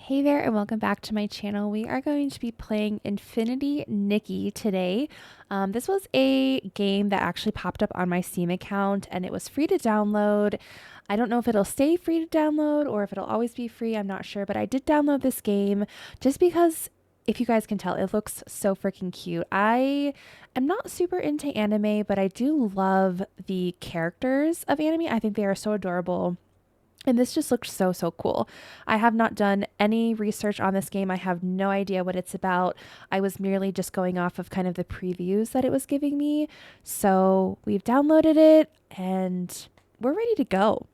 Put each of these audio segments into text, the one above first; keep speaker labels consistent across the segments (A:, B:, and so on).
A: Hey there and welcome back to my channel. We are going to be playing Infinitynikki today. This was a game that actually popped up on my Steam account and it was free to download. I don't know if it'll stay free to download or if it'll always be free, I'm not sure, but I did download this game just because if you guys can tell, it looks so freaking cute. I am not super into anime, but I do love the characters of anime. I think they are so adorable. And this just looks so cool. I have not done any research on this game. I have no idea what it's about. I was merely just going off of kind of the previews that it was giving me. So we've downloaded it and we're ready to go.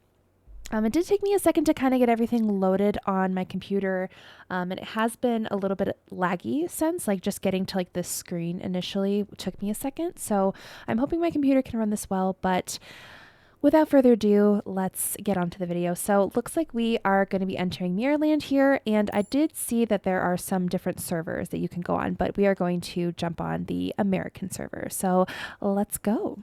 A: It did take me a second to kind of get everything loaded on my computer. And it has been a little bit laggy since, like just getting to like this screen initially took me a second. So I'm hoping my computer can run this well, but without further ado, let's get on to the video. So it looks like we are going to be entering Mirrorland here, and I did see that there are some different servers that you can go on, but we are going to jump on the American server. So let's go.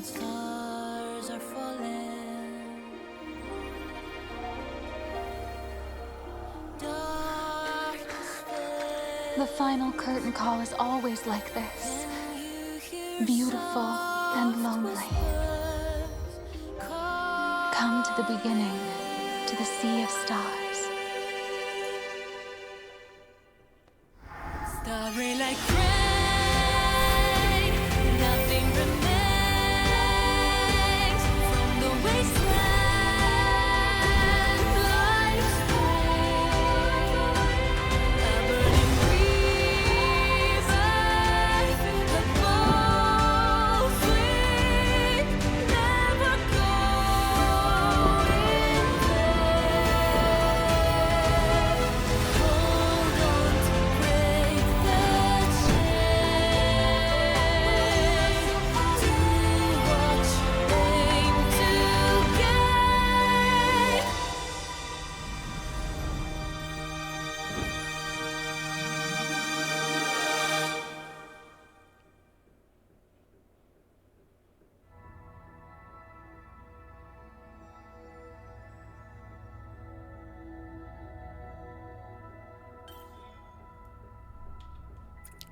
B: Stars are falling. The final curtain call is always like this, beautiful and lonely. Come to the beginning, to the sea of stars. Starry like rain, nothing remains.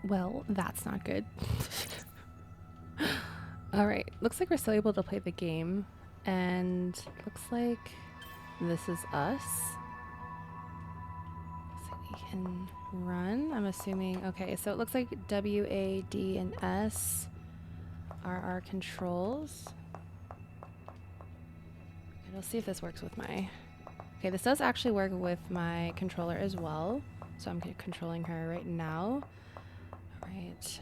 A: Well, that's not good. All right, looks like we're still able to play the game, and looks like this is us. So we can run, I'm assuming. Okay, so it looks like W, A, D, and S are our controls. Okay, we'll see if this works with my... Okay, this does actually work with my controller as well, so I'm controlling her right now. Right.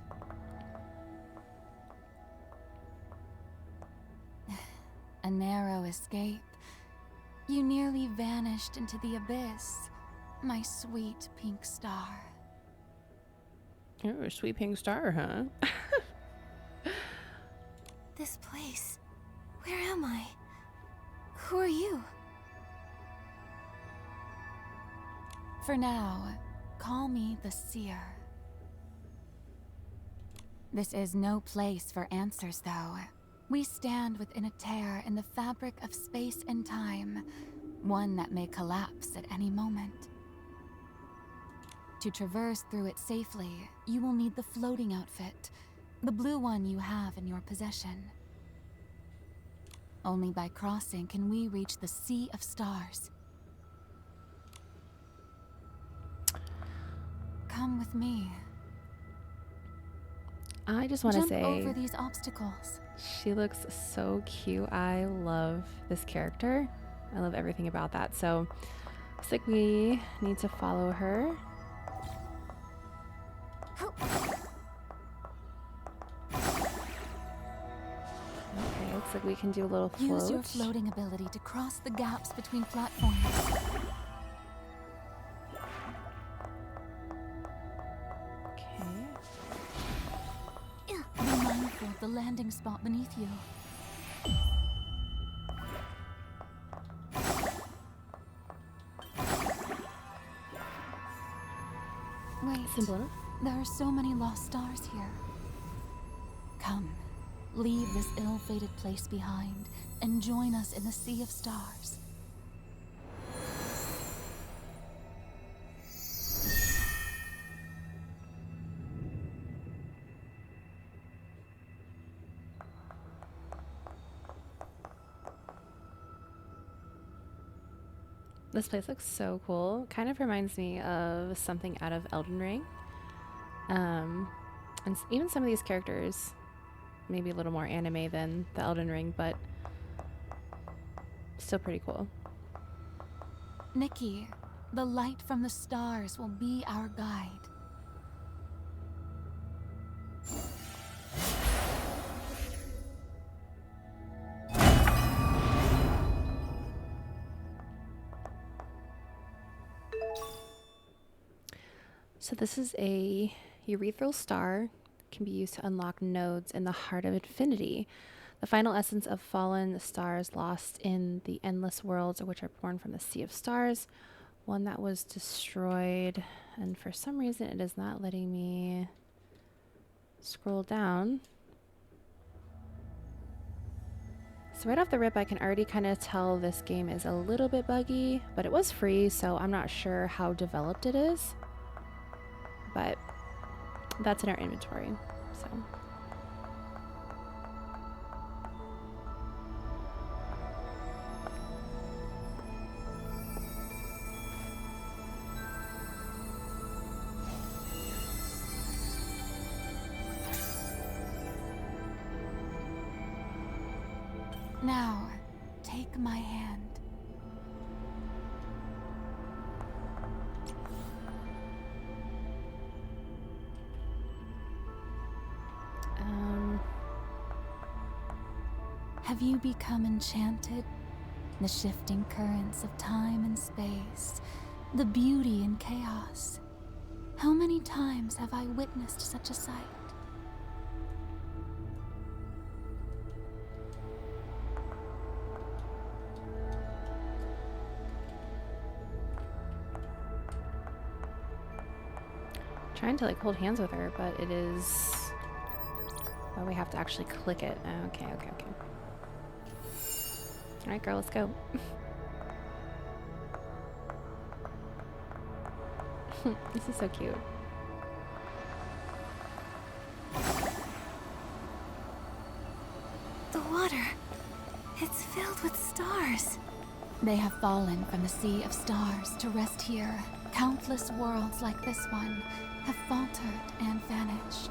B: A narrow escape. You nearly vanished into the abyss, my sweet pink star.
A: Oh, a sweet pink star, huh?
B: This place. Where am I? Who are you? For now, call me the Seer. This is no place for answers, though. We stand within a tear in the fabric of space and time, one that may collapse at any moment. To traverse through it safely, you will need the floating outfit, the blue one you have in your possession. Only by crossing can we reach the Sea of Stars. Come with me.
A: I just want to
B: Jump
A: say
B: over these obstacles.
A: she looks so cute. I love this character. I love everything about that. So looks like we need to follow her. Okay, looks like we can do a little float.
B: Use your floating ability to cross the gaps between platforms.
A: Okay.
B: Be mindful of the landing spot beneath you. Wait,
A: Simple enough.
B: there are so many lost stars here. Come, leave this ill-fated place behind and join us in the sea of stars.
A: This place looks so cool. Kind of reminds me of something out of Elden Ring. And even some of these characters, maybe a little more anime than the Elden Ring, but still pretty cool.
B: Nikki, the light from the stars will be our guide.
A: So this is a urethral star. Can be used to unlock nodes in the heart of infinity. The final essence of fallen stars lost in the endless worlds, which are born from the sea of stars. One that was destroyed, and for some reason it is not letting me scroll down. So right off the rip, I can already kind of tell this game is a little bit buggy, but it was free, so I'm not sure how developed it is. But that's in our inventory, so.
B: Now, take my hand. Have you become enchanted? The shifting currents of time and space, the beauty and chaos. How many times have I witnessed such a sight?
A: Trying to like hold hands with her, but it is. Oh, we have to actually click it. Okay. All right, girl, let's go. This is so cute.
B: The water, it's filled with stars. They have fallen from the sea of stars to rest here. Countless worlds like this one have faltered and vanished.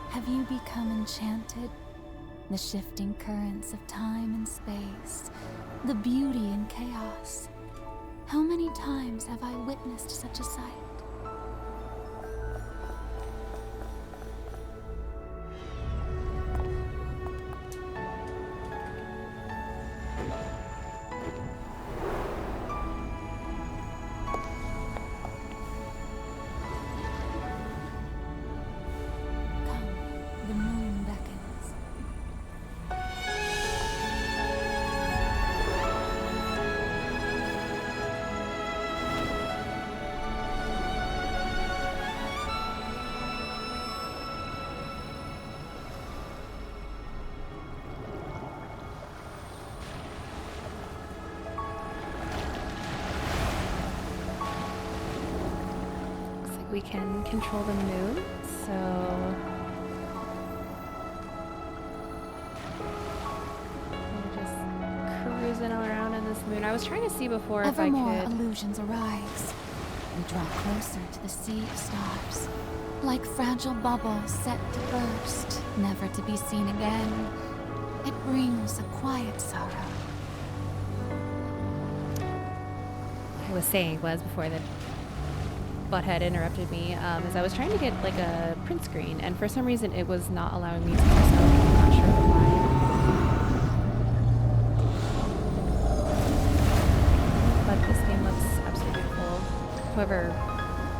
B: Have you become enchanted? The shifting currents of time and space, the beauty and chaos. How many times have I witnessed such a sight? The moon beckons.
A: we can control the moon, so we're just cruising around in this moon. I was trying to see before if I
B: Ever more
A: could.
B: illusions arise. We draw closer to the sea of stars, like fragile bubbles set to burst, never to be seen again. It brings a quiet sorrow.
A: I was saying was before the butthead interrupted me, is I was trying to get like a print screen, and for some reason it was not allowing me to do so. I'm not sure why. But this game looks absolutely beautiful. Whoever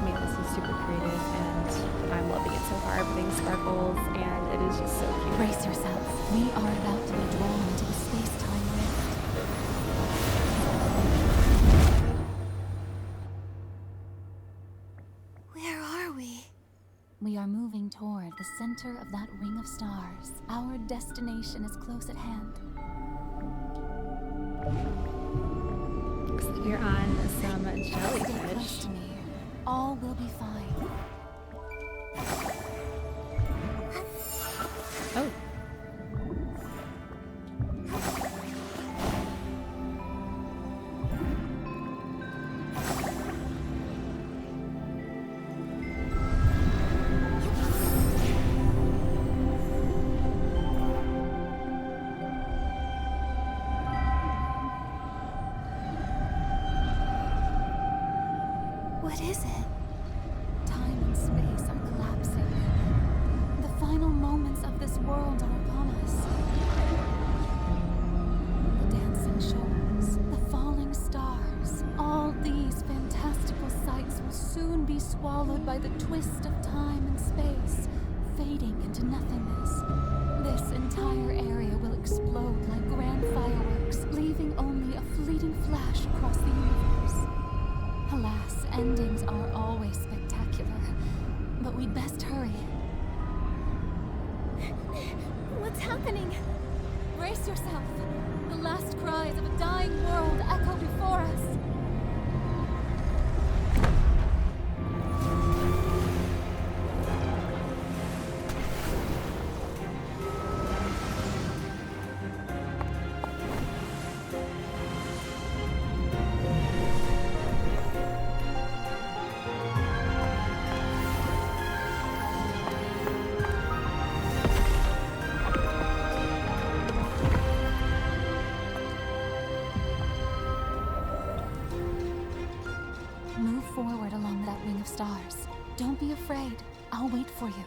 A: made this is super creative, and I'm loving it so far. Everything sparkles, and it is just so cute.
B: Brace yourself. We are about to be drawn into the space-time rift. Where are we? We are moving toward the center of that ring of stars. Our destination is close at hand.
A: Looks like we're on some
B: Stay close
A: jellyfish.
B: to me. All will be fine.
A: Oh.
B: What is it? Time and space are collapsing. The final moments of this world are upon us. The dancing shores, the falling stars, all these fantastical sights will soon be swallowed by the twist of time and space, fading into nothingness. This entire area will explode like grand fireworks, leaving only a fleeting flash across the universe. Alas, endings are always spectacular, but we'd best hurry. What's happening? Brace yourself. The last cries of a dying world echo before us. Move forward along that ring of stars. Don't be afraid. I'll wait for you.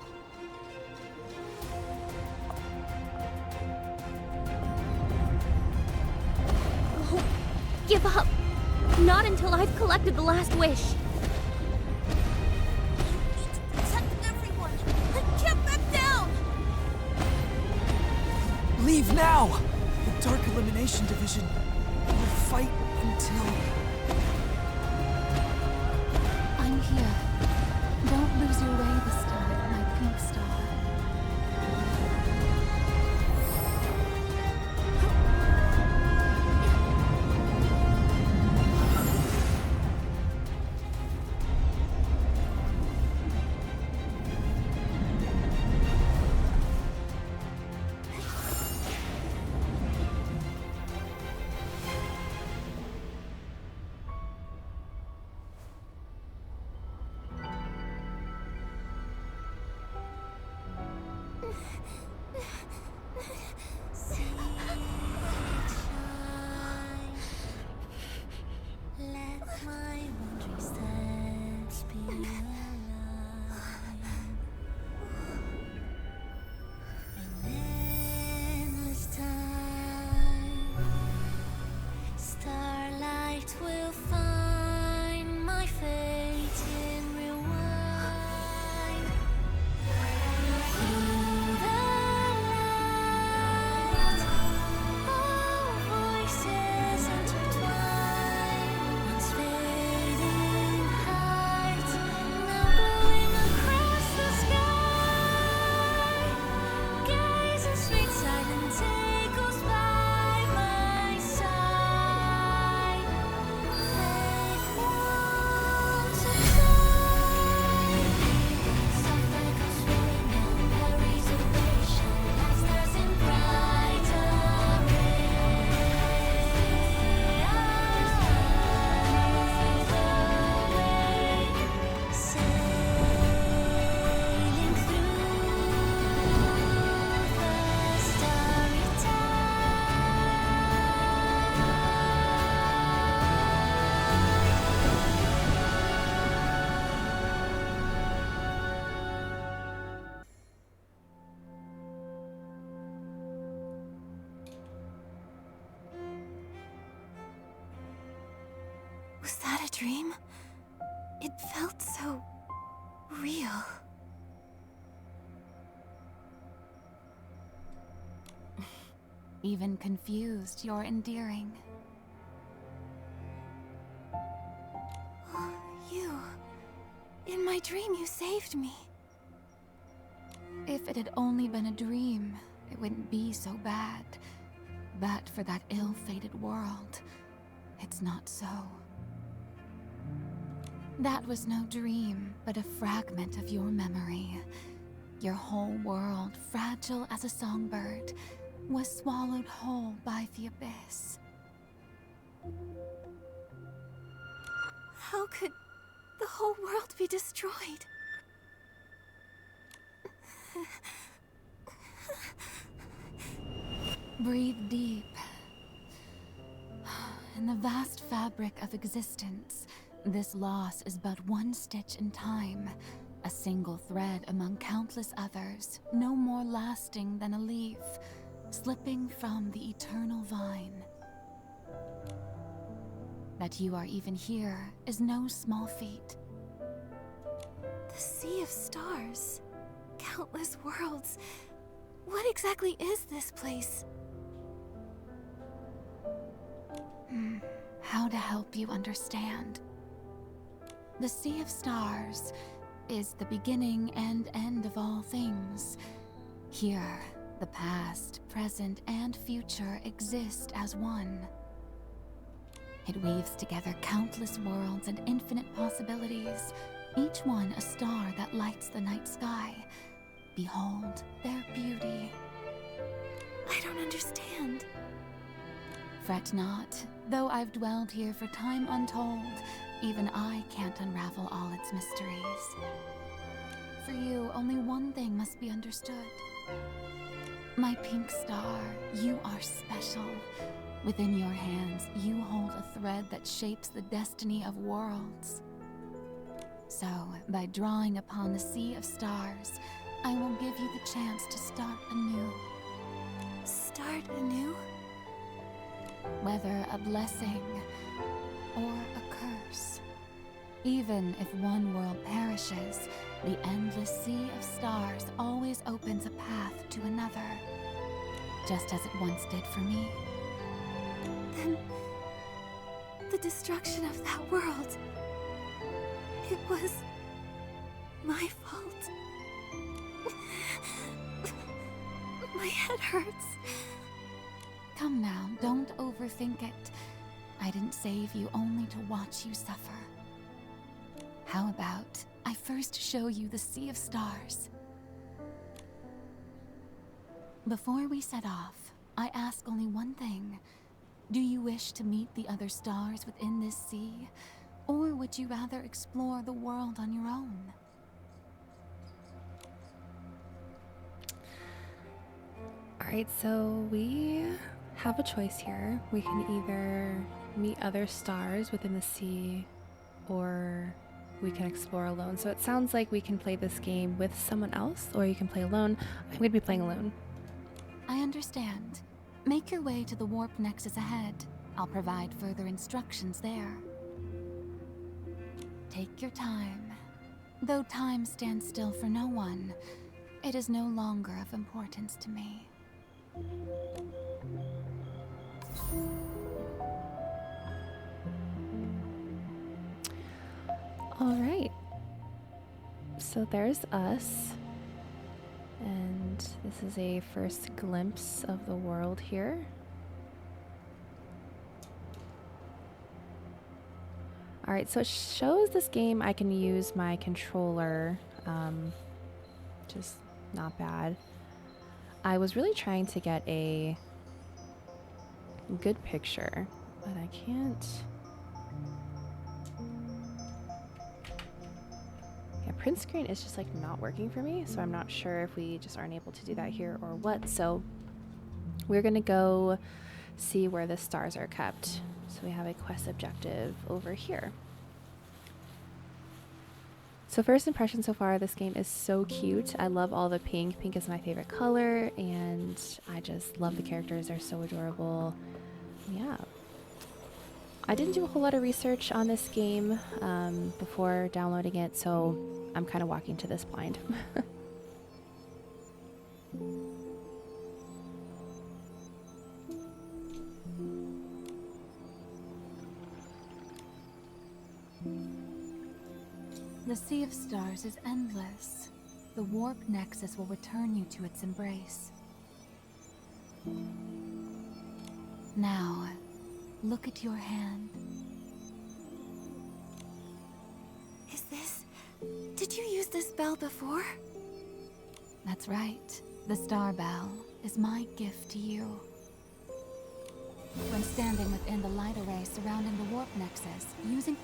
C: Oh, give up! Not until I've collected the last wish.
B: Protect everyone! I can't back down!
D: Leave now! The Dark Elimination Division will fight until...
B: I'm here. Don't lose your way this time, my pink star.
C: dream. It felt so real.
B: Even confused, you're endearing.
C: You. In my dream, you saved me.
B: If it had only been a dream, it wouldn't be so bad. But for that ill-fated world, it's not so. That was no dream, but a fragment of your memory. Your whole world, fragile as a songbird, was swallowed whole by the abyss.
C: How could the whole world be destroyed?
B: Breathe deep. In the vast fabric of existence, this loss is but one stitch in time, a single thread among countless others, no more lasting than a leaf, slipping from the eternal vine. That you are even here is no small feat.
C: The Sea of Stars. Countless worlds. What exactly is this place?
B: How to help you understand. The Sea of Stars is the beginning and end of all things. Here, the past, present, and future exist as one. It weaves together countless worlds and infinite possibilities, each one a star that lights the night sky. Behold their beauty.
C: I don't understand.
B: Fret not, though I've dwelled here for time untold, even I can't unravel all its mysteries. For you, only one thing must be understood. My pink star, you are special. Within your hands, you hold a thread that shapes the destiny of worlds. So, by drawing upon the Sea of Stars, I will give you the chance to start anew.
C: Start anew?
B: Whether a blessing or a curse. Even if one world perishes, the endless Sea of Stars always opens a path to another, just as it once did for me.
C: Then the destruction of that world, it was my fault. My head hurts.
B: Come now, don't overthink it. I didn't save you only to watch you suffer. How about I first show you the Sea of Stars? Before we set off, I ask only one thing. Do you wish to meet the other stars within this sea, or would you rather explore the world on your own?
A: Alright, so we have a choice here. We can either meet other stars within the sea, or we can explore alone. So it sounds like we can play this game with someone else, or you can play alone. I'm going to be playing alone.
B: I understand. Make your way to the warp nexus ahead. I'll provide further instructions there. Take your time. Though time stands still for no one, it is no longer of importance to me.
A: All right. So there's us. And this is a first glimpse of the world here. All right, so it shows this game I can use my controller, just not bad. I was really trying to get a good picture, but I can't. Yeah, print screen is just like not working for me, so I'm not sure if we just aren't able to do that here or what. So we're gonna go see where the stars are kept. So we have a quest objective over here. So first impression so far, this game is so cute. I love all the pink. Pink is my favorite color, and I just love the characters. They're so adorable. Yeah. I didn't do a whole lot of research on this game before downloading it, so I'm kind of walking to this blind.
B: The Sea of Stars is endless. The warp nexus will return you to its embrace. Now, look at your hand.
C: Is this... Did you use this bell before?
B: That's right. The Star Bell is my gift to you. When standing within the light array surrounding the warp nexus, using...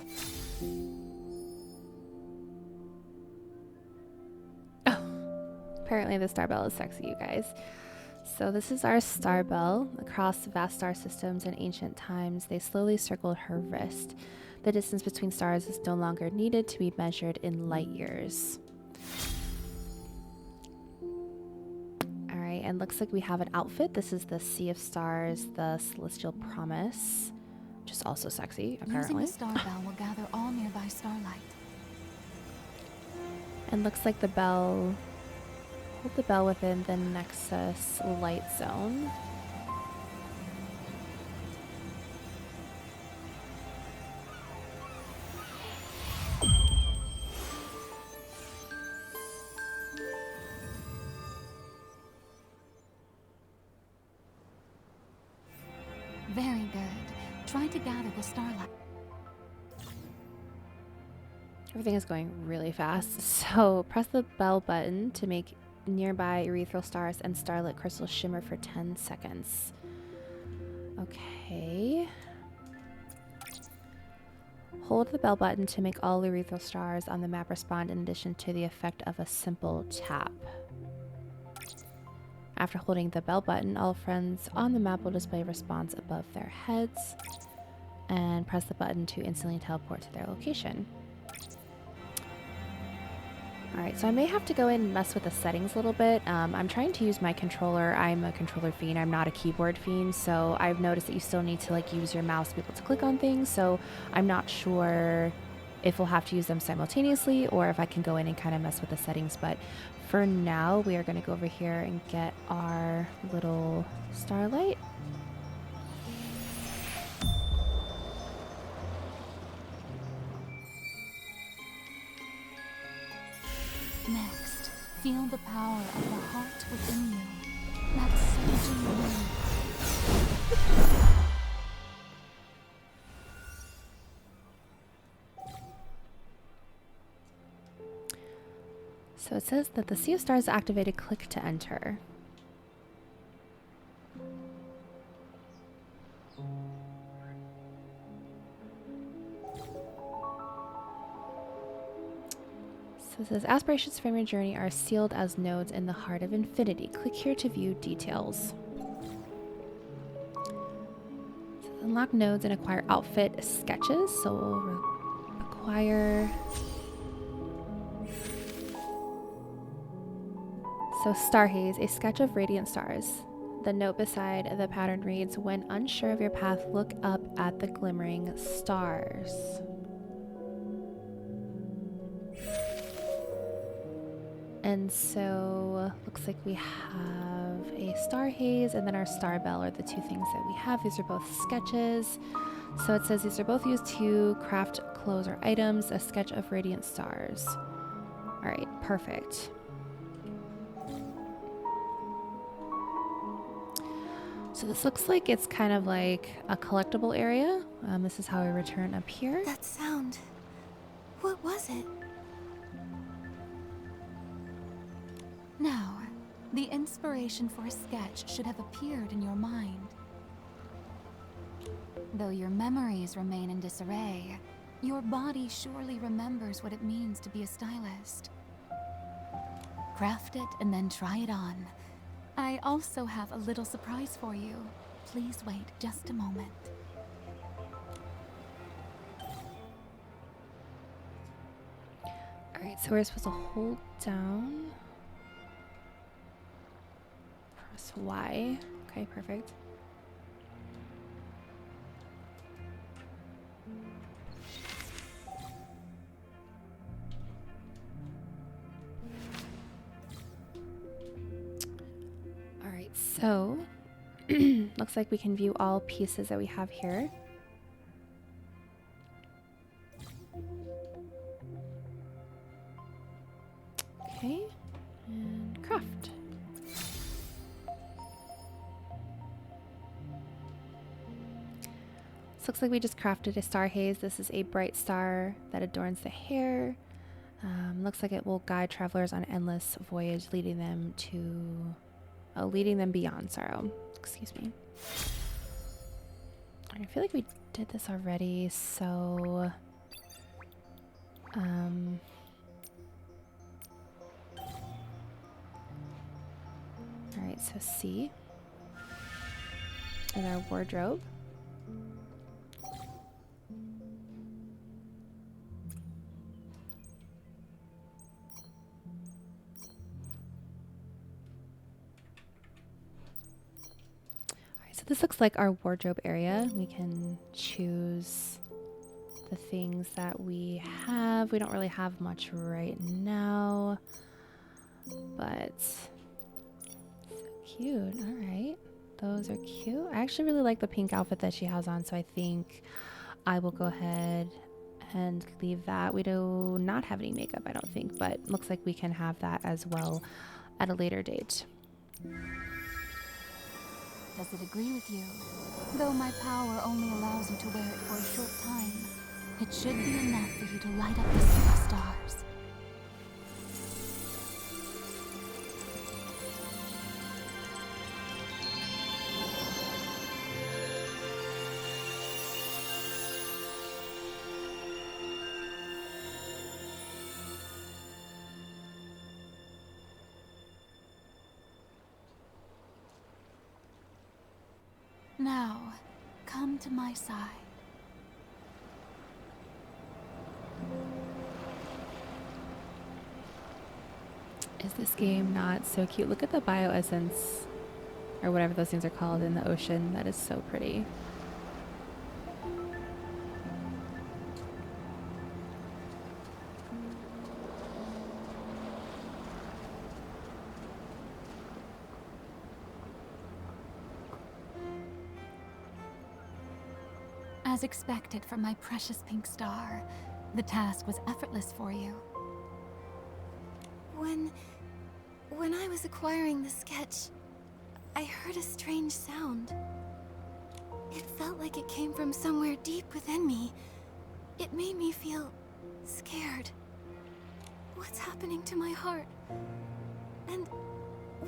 A: Apparently the star bell is sexy, you guys. So this is our star bell. Across vast star systems in ancient times, they slowly circled her wrist. The distance between stars is no longer needed to be measured in light years. Alright, and looks like we have an outfit. This is the Sea of Stars, the Celestial Promise, which is also sexy, apparently.
B: Using the Star Bell will gather all nearby starlight.
A: And looks like the bell... Hold the bell within the Nexus light zone.
B: Very good. Try to gather the starlight.
A: Everything is going really fast. So press the bell button to make nearby ethereal stars and starlit crystals shimmer for 10 seconds. Okay. Hold the bell button to make all ethereal stars on the map respond in addition to the effect of a simple tap. After holding the bell button, all friends on the map will display a response above their heads, and press the button to instantly teleport to their location. Alright, so I may have to go in and mess with the settings a little bit. I'm trying to use my controller. I'm a controller fiend. I'm not a keyboard fiend, so I've noticed that you still need to like use your mouse to be able to click on things, so I'm not sure if we'll have to use them simultaneously or if I can go in and kind of mess with the settings, but for now we are going to go over here and get our little starlight.
B: Next, feel the power of the heart within you. That surging wind.
A: So it says that the Sea of Stars activated. Click to enter. So it says aspirations from your journey are sealed as nodes in the heart of infinity. Click here to view details. So unlock nodes and acquire outfit sketches. So we'll acquire... So Star Haze, a sketch of radiant stars. The note beside the pattern reads, when unsure of your path, look up at the glimmering stars. And so looks like we have a Star Haze and then our Star Bell are the two things that we have. These are both sketches. So it says these are both used to craft clothes or items, a sketch of radiant stars. All right, perfect. So this looks like it's kind of like a collectible area. This is how we return up here.
C: That sound. What was it?
B: Now, the inspiration for a sketch should have appeared in your mind. Though your memories remain in disarray, your body surely remembers what it means to be a stylist. Craft it and then try it on. I also have a little surprise for you. Please wait just a moment.
A: Alright, so we're supposed to hold down. Press Y. Okay, perfect. Alright, so looks like we can view all pieces that we have here. Okay, and craft. This looks like we just crafted a star haze. This is a bright star that adorns the hair. Looks like it will guide travelers on endless voyage, leading them beyond sorrow. Excuse me. I feel like we did this already, so alright, so C and our wardrobe. So this looks like our wardrobe area. We can choose the things that we have. We don't really have much right now, but so cute. All right, those are cute. I actually really like the pink outfit that she has on, so I think I will go ahead and leave that. We do not have any makeup, I don't think, but looks like we can have that as well at a later date.
B: Does it agree with you? Though my power only allows you to wear it for a short time, it should be enough for you to light up the sea of stars. Now, come to my side.
A: Is this game not so cute? Look at the bioessence, or whatever those things are called, in the ocean. That is so pretty.
B: As expected from my precious pink star, the task was effortless for you.
C: When I was acquiring the sketch, I heard a strange sound. It felt like it came from somewhere deep within me. It made me feel scared. What's happening to my heart? And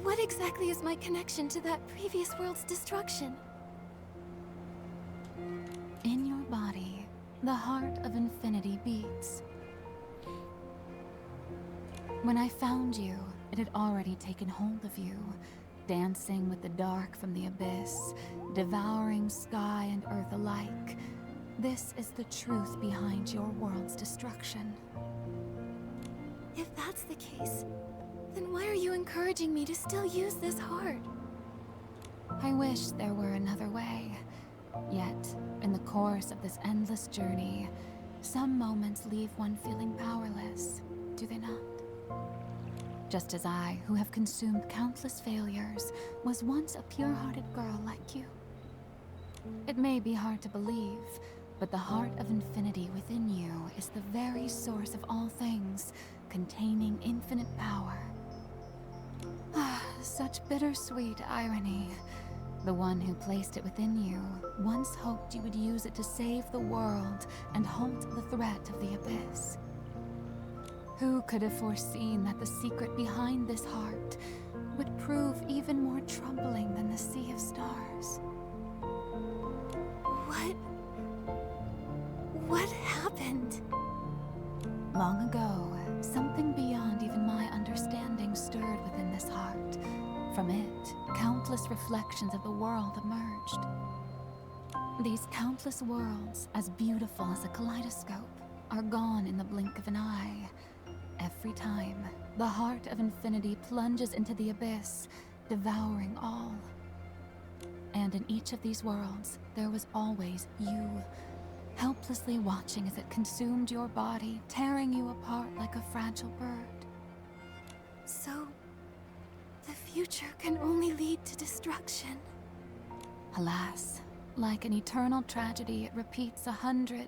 C: what exactly is my connection to that previous world's destruction?
B: In your body, the heart of infinity beats. When I found you, it had already taken hold of you, dancing with the dark from the abyss, devouring sky and earth alike. This is the truth behind your world's destruction.
C: If that's the case, then why are you encouraging me to still use this heart?
B: I wish there were another way. Yet, in the course of this endless journey, some moments leave one feeling powerless, do they not? Just as I, who have consumed countless failures, was once a pure-hearted girl like you. It may be hard to believe, but the heart of infinity within you is the very source of all things, containing infinite power. Ah, such bittersweet irony. The one who placed it within you once hoped you would use it to save the world and halt the threat of the abyss. Who could have foreseen that the secret behind this heart would prove even more troubling than the sea of stars?
C: What happened?
B: Long ago, something beyond even my understanding stirred within this heart. From it, countless reflections of the world emerged. These countless worlds, as beautiful as a kaleidoscope, are gone in the blink of an eye. Every time, the heart of infinity plunges into the abyss, devouring all. And in each of these worlds, there was always you, helplessly watching as it consumed your body, tearing you apart like a fragile bird.
C: So, the future can only lead to destruction.
B: Alas, like an eternal tragedy, it repeats 100,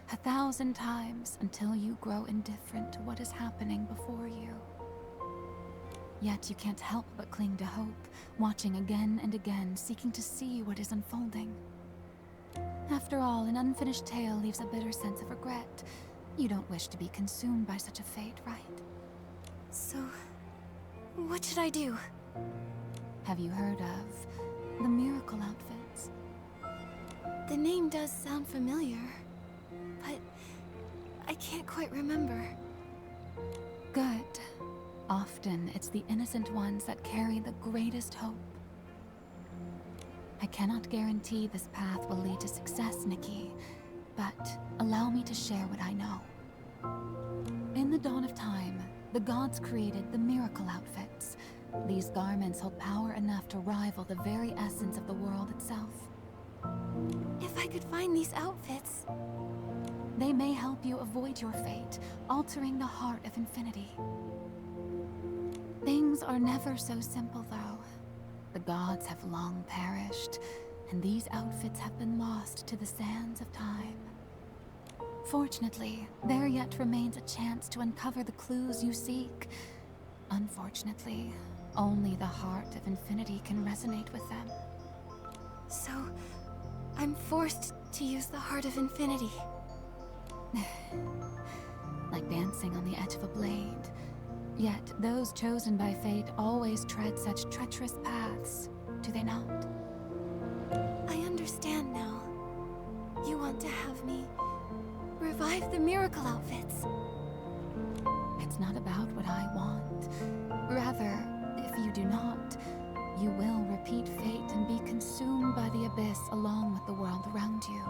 B: 1,000 times until you grow indifferent to what is happening before you. Yet you can't help but cling to hope, watching again and again, seeking to see what is unfolding. After all, an unfinished tale leaves a bitter sense of regret. You don't wish to be consumed by such a fate, right?
C: So, what should I do?
B: Have you heard of the miracle outfits?
C: The name does sound familiar, but I can't quite remember.
B: Good. Often, it's the innocent ones that carry the greatest hope. I cannot guarantee this path will lead to success, Nikki, but allow me to share what I know. In the dawn of time, the gods created the miracle outfits. These garments hold power enough to rival the very essence of the world itself.
C: If I could find these outfits...
B: They may help you avoid your fate, altering the heart of infinity. Things are never so simple, though. The gods have long perished, and these outfits have been lost to the sands of time. Fortunately, there yet remains a chance to uncover the clues you seek. Unfortunately, only the heart of infinity can resonate with them.
C: So, I'm forced to use the Heart of Infinity.
B: Like dancing on the edge of a blade. Yet, those chosen by fate always tread such treacherous paths, do they not?
C: I understand now. You want to have me revive the miracle outfits.
B: It's not about what I want. Rather, if you do not, you will repeat fate and be consumed by the abyss along with the world around you.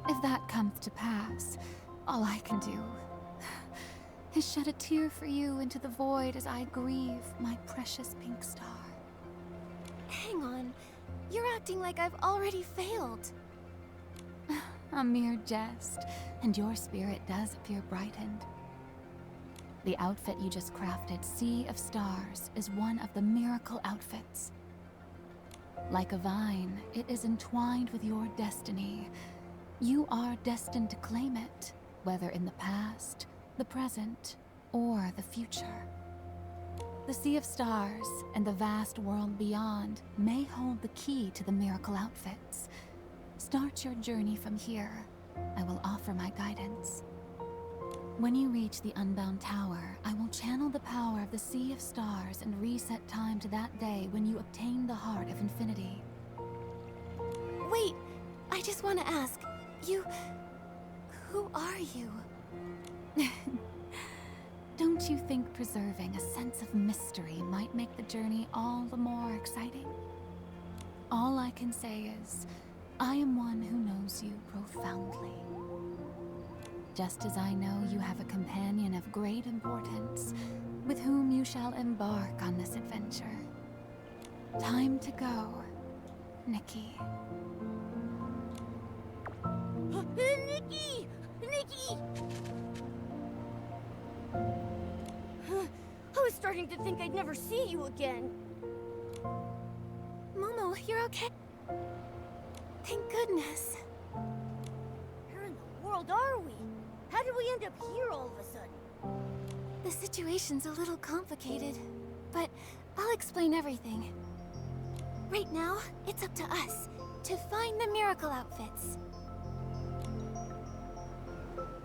B: If that comes to pass, all I can do is shed a tear for you into the void as I grieve my precious pink star.
C: Hang on. You're acting like I've already failed.
B: A mere jest, and your spirit does appear brightened. The outfit you just crafted, Sea of Stars, is one of the miracle outfits. Like a vine, it is entwined with your destiny. You are destined to claim it, whether in the past, the present, or the future. The Sea of Stars and the vast world beyond may hold the key to the miracle outfits. Start your journey from here. I will offer my guidance. When you reach the Unbound Tower, I will channel the power of the Sea of Stars and reset time to that day when you obtain the Heart of Infinity.
C: Wait, I just want to ask, who are you?
B: Don't you think preserving a sense of mystery might make the journey all the more exciting? All I can say is, I am one who knows you profoundly. Just as I know you have a companion of great importance, with whom you shall embark on this adventure. Time to go, Nikki.
E: Nikki! Nikki! I was starting to think I'd never see you again.
C: Momo, you're okay? Thank goodness.
E: Where in the world are we? How did we end up here all of a sudden?
C: The situation's a little complicated, but I'll explain everything. Right now, it's up to us to find the miracle outfits.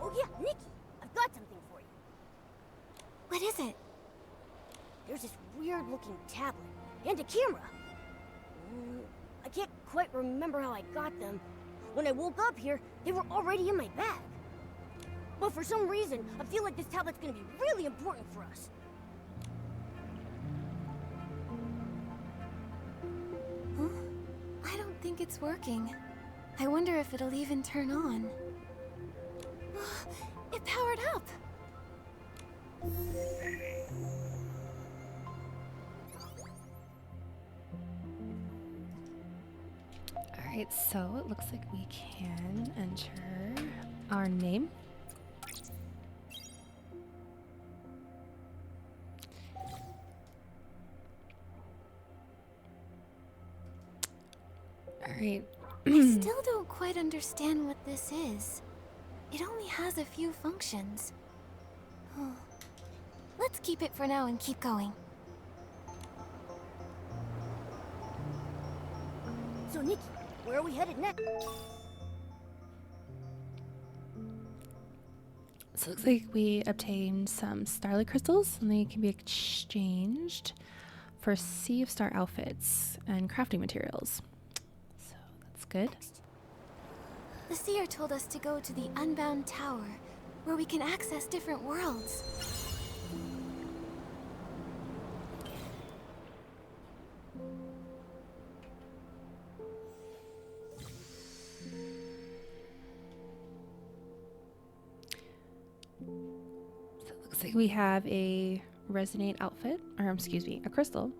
E: Oh yeah, Nikki! I've got something for you.
C: What is it?
E: There's this weird-looking tablet and a camera. I can't quite remember how I got them. When I woke up here, they were already in my bag. But for some reason, I feel like this tablet's gonna be really important for us.
C: Huh? I don't think it's working. I wonder if it'll even turn on. It powered up!
A: Alright, so it looks like we can enter our name. right.
C: I still don't quite understand what this is. It only has a few functions. Let's keep it for now and keep going.
E: So, Nikki, where are we headed next?
A: So it looks like we obtained some starlight crystals, and they can be exchanged for Sea of Star outfits and crafting materials. So that's good.
C: The seer told us to go to the Unbound Tower, where we can access different worlds.
A: So it looks like we have a resonate outfit, or excuse me, a crystal,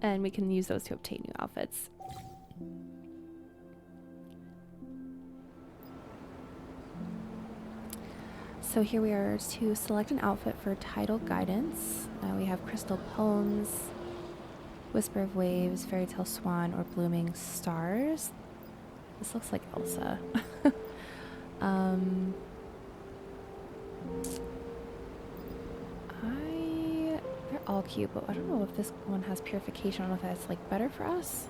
A: and we can use those to obtain new outfits. So here we are to select an outfit for title guidance. We have crystal poems, whisper of waves, fairy tale swan, or blooming stars. This looks like Elsa. They're all cute, but I don't know if this one has purification. I don't know if that's like better for us.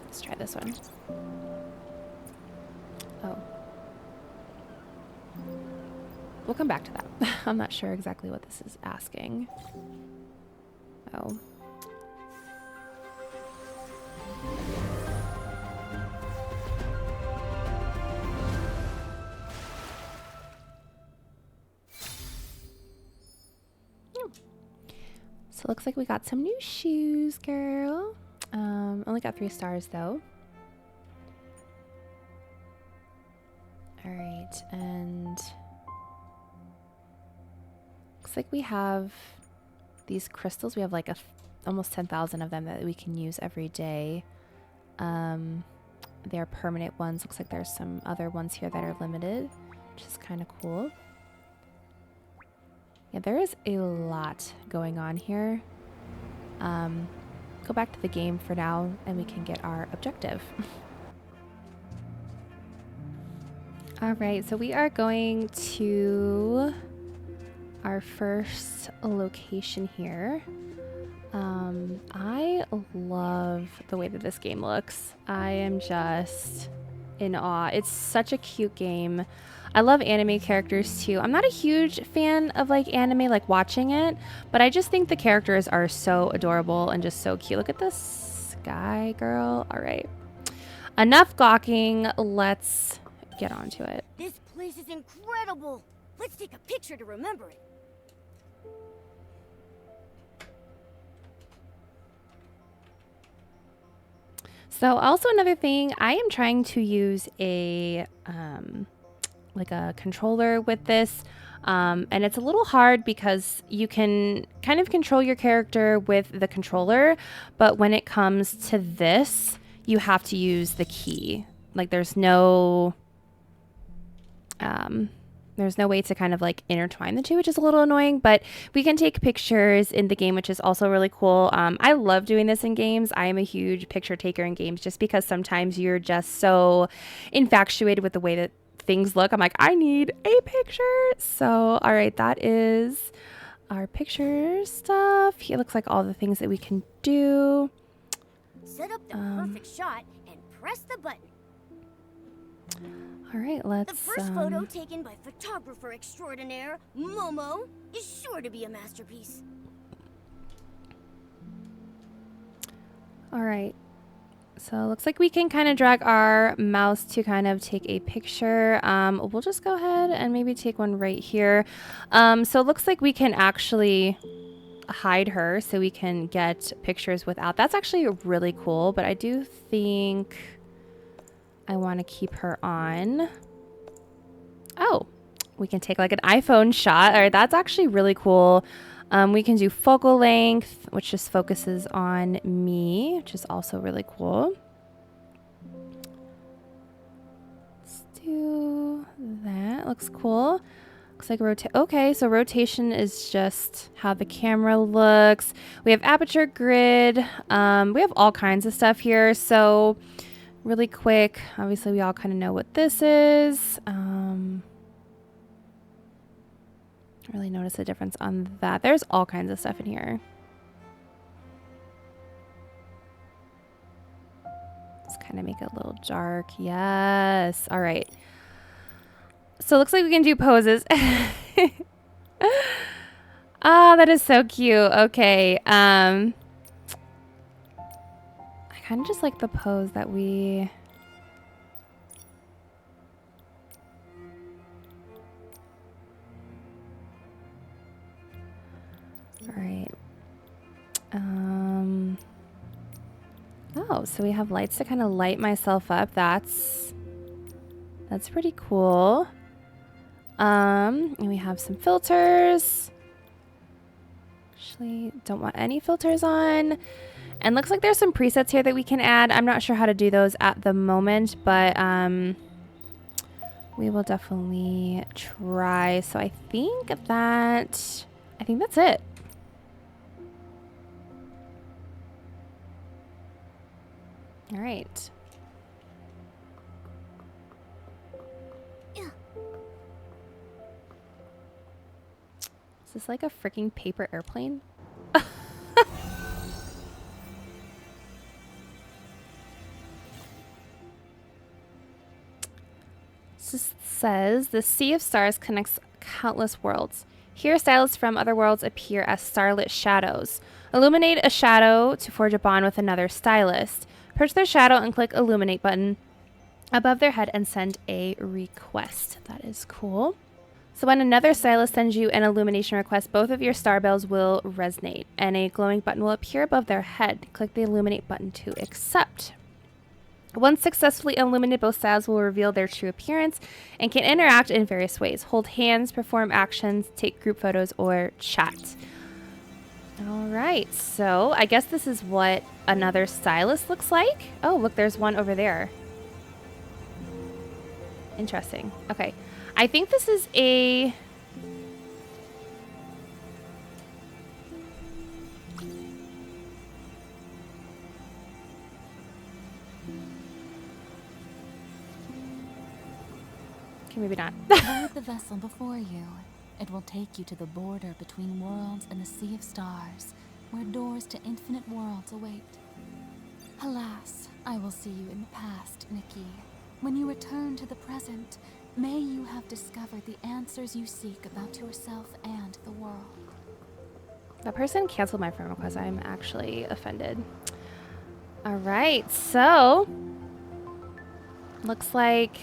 A: Let's try this one. Oh. We'll come back to that. I'm not sure exactly what this is asking. Oh. So it looks like we got some new shoes, girl. Only got 3 stars though. Alright, and looks like we have these crystals. We have like almost 10,000 of them that we can use every day. They're permanent ones. Looks like there's some other ones here that are limited, which is kind of cool. Yeah, there is a lot going on here. Go back to the game for now and we can get our objective. All right, so we are going to our first location here. I love the way that this game looks. I am just in awe. It's such a cute game. I love anime characters too. I'm not a huge fan of like anime, like watching it, but I just think the characters are so adorable and just so cute. Look at this guy, girl. All right, enough gawking. Let's get on to it.
E: This place is incredible. Let's take a picture to remember it.
A: So also another thing, I am trying to use a like a controller with this, and it's a little hard because you can kind of control your character with the controller, but when it comes to this, you have to use the key. Like there's no way to kind of like intertwine the two, which is a little annoying, but we can take pictures in the game, which is also really cool. I love doing this in games. I am a huge picture taker in games just because sometimes you're just so infatuated with the way that things look. I'm like, I need a picture. So, all right, that is our picture stuff. Here looks like all the things that we can do.
E: Set up the perfect shot and press the button.
A: All right, let's...
E: The first photo taken by photographer extraordinaire Momo is sure to be a masterpiece.
A: All right. So it looks like we can kind of drag our mouse to kind of take a picture. We'll just go ahead and maybe take one right here. So it looks like we can actually hide her so we can get pictures without. That's actually really cool, but I do think I want to keep her on. Oh, we can take like an iPhone shot. All right, that's actually really cool. We can do focal length, which just focuses on me, which is also really cool. Let's do that. Looks cool. Looks like okay, so rotation is just how the camera looks. We have aperture grid. We have all kinds of stuff here. So really quick, obviously we all kind of know what this is. Don't really notice a difference on that. There's all kinds of stuff in here. Let's kind of make it a little dark. Yes. All right. So it looks like we can do poses. Oh, that is so cute. Okay. I kind of just like the pose that we... All right. Oh, so we have lights to kind of light myself up. That's pretty cool. And we have some filters. Actually, don't want any filters on. And looks like there's some presets here that we can add. I'm not sure how to do those at the moment, but we will definitely try. So I think that's it. All right. Is this like a freaking paper airplane? This says the Sea of Stars connects countless worlds. Here, stylists from other worlds appear as starlit shadows. Illuminate a shadow to forge a bond with another stylist. Perch their shadow and click Illuminate button above their head and send a request. That is cool. So when another stylist sends you an illumination request, both of your star bells will resonate and a glowing button will appear above their head. Click the Illuminate button to accept. Once successfully illuminated, both styles will reveal their true appearance and can interact in various ways. Hold hands, perform actions, take group photos, or chat. All right, so I guess this is what another stylist looks like. Oh, look, there's one over there. Interesting. Okay. I think this is a... Okay, maybe not.
B: Board the vessel before you. It will take you to the border between worlds and the Sea of Stars, where doors to infinite worlds await. Alas, I will see you in the past, Nikki. When you return to the present, may you have discovered the answers you seek about yourself and the world.
A: That person canceled my friend request. I'm actually offended. All right, so looks like,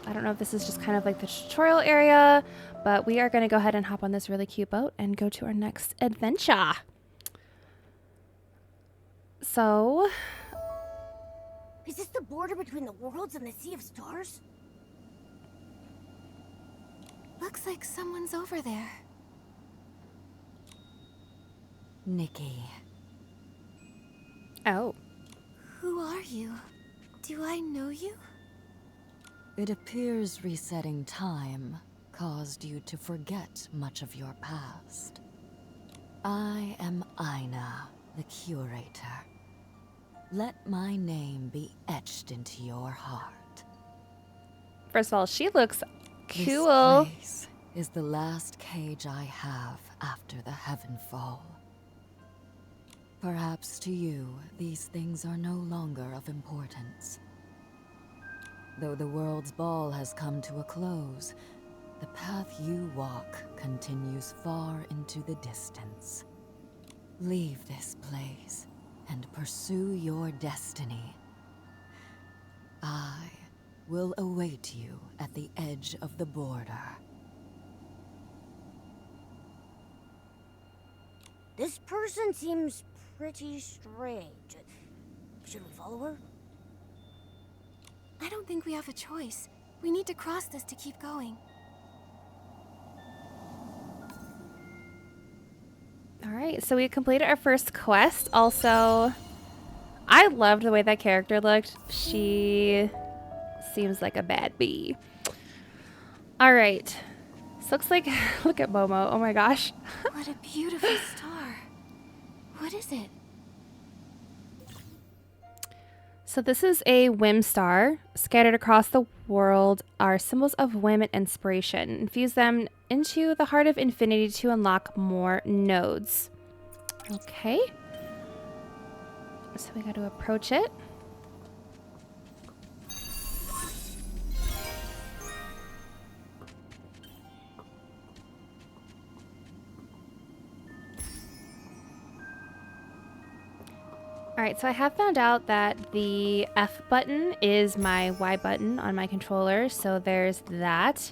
A: I don't know if this is just kind of like the tutorial area, but we are going to go ahead and hop on this really cute boat and go to our next adventure. So,
E: Is this the border between the worlds and the Sea of Stars?
C: Looks like someone's over there.
B: Nikki.
A: oh,
C: Who are you? Do I know you?
B: It appears resetting time caused you to forget much of your past. I am Aina, the curator. Let my name be etched into your heart.
A: first of all, she looks cool.
B: This place is the last cage I have after the Heavenfall. Perhaps to you, these things are no longer of importance. Though the world's ball has come to a close, the path you walk continues far into the distance. Leave this place and pursue your destiny. I will await you at the edge of the border.
E: This person seems pretty strange. Should we follow her?
C: I don't think we have a choice. We need to cross this to keep going.
A: All right, so we completed our first quest. Also, I loved the way that character looked. She seems like a bad bee. All right, This looks like, look at Momo. Oh my gosh.
C: What a beautiful star. What is it?
A: So this is a whim star. Scattered across the world are symbols of whim and inspiration. Infuse them into the heart of infinity to unlock more nodes. Okay. So we got to approach it. All right, so I have found out that the F button is my Y button on my controller, so there's that.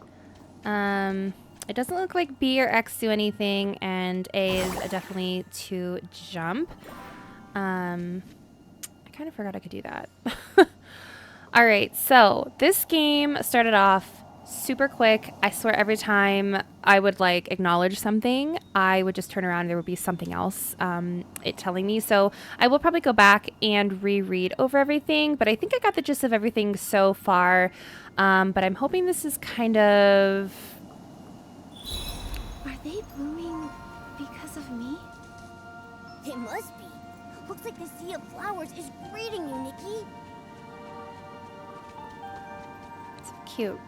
A: It doesn't look like B or X do anything, and A is definitely to jump. I kind of forgot I could do that. All right, so this game started off super quick. I swear every time I would like acknowledge something, I would just turn around and there would be something else it telling me. So I will probably go back and reread over everything, but I think I got the gist of everything so far. But I'm hoping this is kind of...
C: Are they blooming because of me?
E: They must be. Looks like the sea of flowers is greeting you, Nikki.
A: It's cute.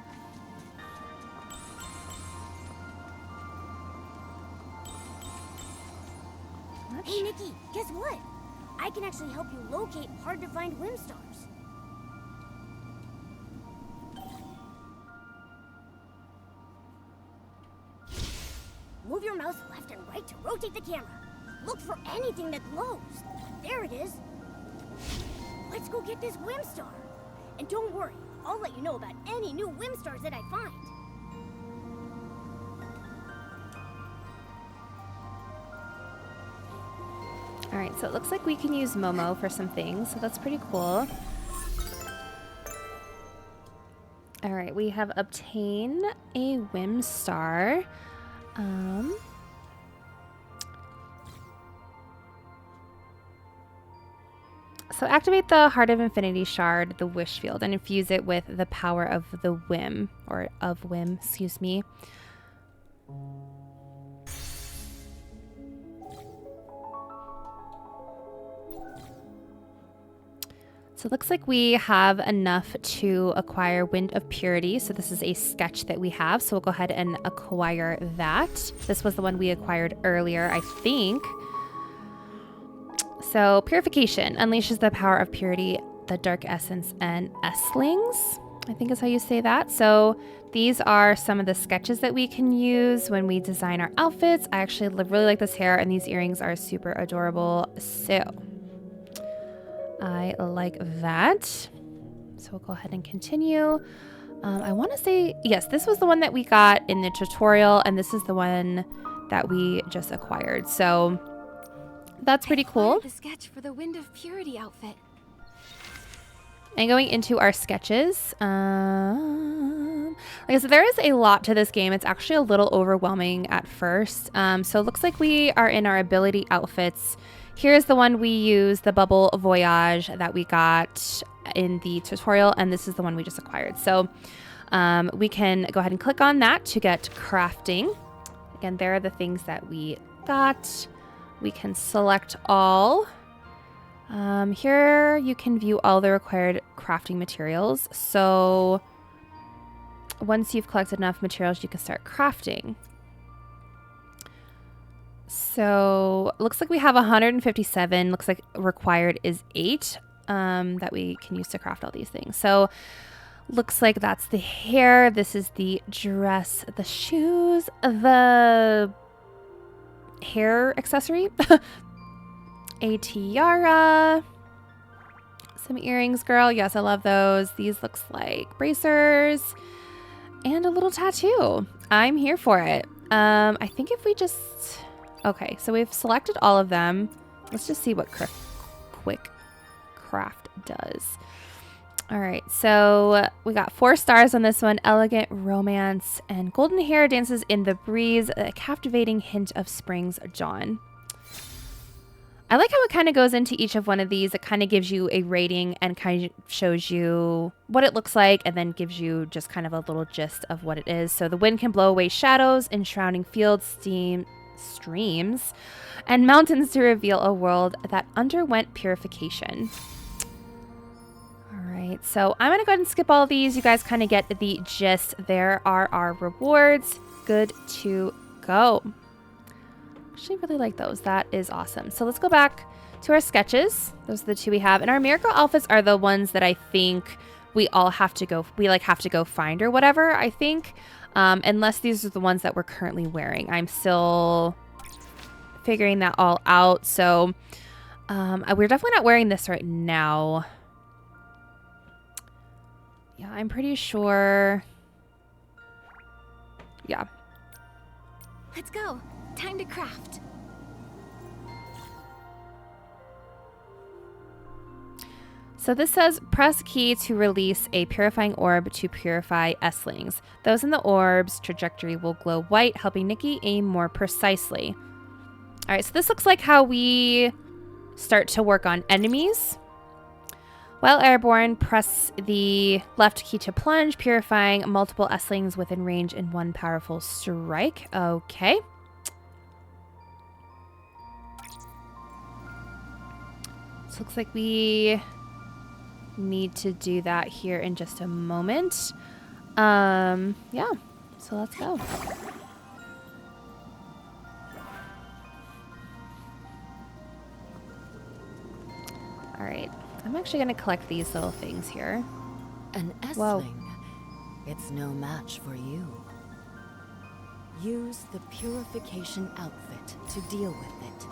E: Hey, Nikki, guess what? I can actually help you locate hard-to-find whim stars. Move your mouse left and right to rotate the camera. Look for anything that glows. There it is. Let's go get this whim star. And don't worry, I'll let you know about any new whim stars that I find.
A: All right, so it looks like we can use Momo for some things, so that's pretty cool. All right, we have obtained a whim star. So activate the Heart of Infinity Shard, the Wish Field, and infuse it with the power of the Whim, or of Whim, excuse me. So it looks like we have enough to acquire Wind of Purity. So this is a sketch that we have. So we'll go ahead and acquire that. This was the one we acquired earlier, I think. So Purification unleashes the power of purity, the dark essence, and Esslings, I think is how you say that. So these are some of the sketches that we can use when we design our outfits. I actually really like this hair, and these earrings are super adorable. So I like that. So we'll go ahead and continue. I want to say, yes, this was the one that we got in the tutorial, and this is the one that we just acquired. So that's pretty cool.
C: The sketch for the Wind of Purity outfit.
A: And going into our sketches, like I said, there is a lot to this game. It's actually a little overwhelming at first. So it looks like we are in our ability outfits. Here's the one we use, the Bubble Voyage that we got in the tutorial, and this is the one we just acquired. So we can go ahead and click on that to get crafting. Again, there are the things that we got. We can select all. Here you can view all the required crafting materials. So once you've collected enough materials, you can start crafting. So it looks like we have 157. Looks like required is 8 that we can use to craft all these things. So looks like that's the hair. This is the dress, the shoes, the hair accessory, a tiara, some earrings, girl. Yes, I love those. These looks like bracers and a little tattoo. I'm here for it. I think if we just, okay, so we've selected all of them. Let's just see what quick craft does. All right, so we got 4 stars on this one. Elegant romance and golden hair dances in the breeze, a captivating hint of spring's dawn. I like how it kind of goes into each of one of these. It kind of gives you a rating and kind of shows you what it looks like and then gives you just kind of a little gist of what it is. So the wind can blow away shadows, enshrouding fields, streams, and mountains to reveal a world that underwent purification. All right, so I'm going to go ahead and skip all of these. You guys kind of get the gist. There are our rewards. Good to go. Actually really like those. That is awesome. So let's go back to our sketches. Those are the two we have. And our miracle outfits are the ones that I think we all have to go, have to go find or whatever, I think. Unless these are the ones that we're currently wearing. I'm still figuring that all out. So we're definitely not wearing this right now. Yeah, I'm pretty sure. Yeah.
C: Let's go. Time to craft.
A: So this says press key to release a purifying orb to purify S-lings. Those in the orb's trajectory will glow white, helping Nikki aim more precisely. All right, so this looks like how we start to work on enemies. While airborne, press the left key to plunge, purifying multiple S-lings within range in one powerful strike. Okay. So looks like we need to do that here in just a moment. Yeah, so let's go. All right, I'm actually going to collect these little things here.
F: An S-ling. It's no match for you. Use the purification outfit to deal with it.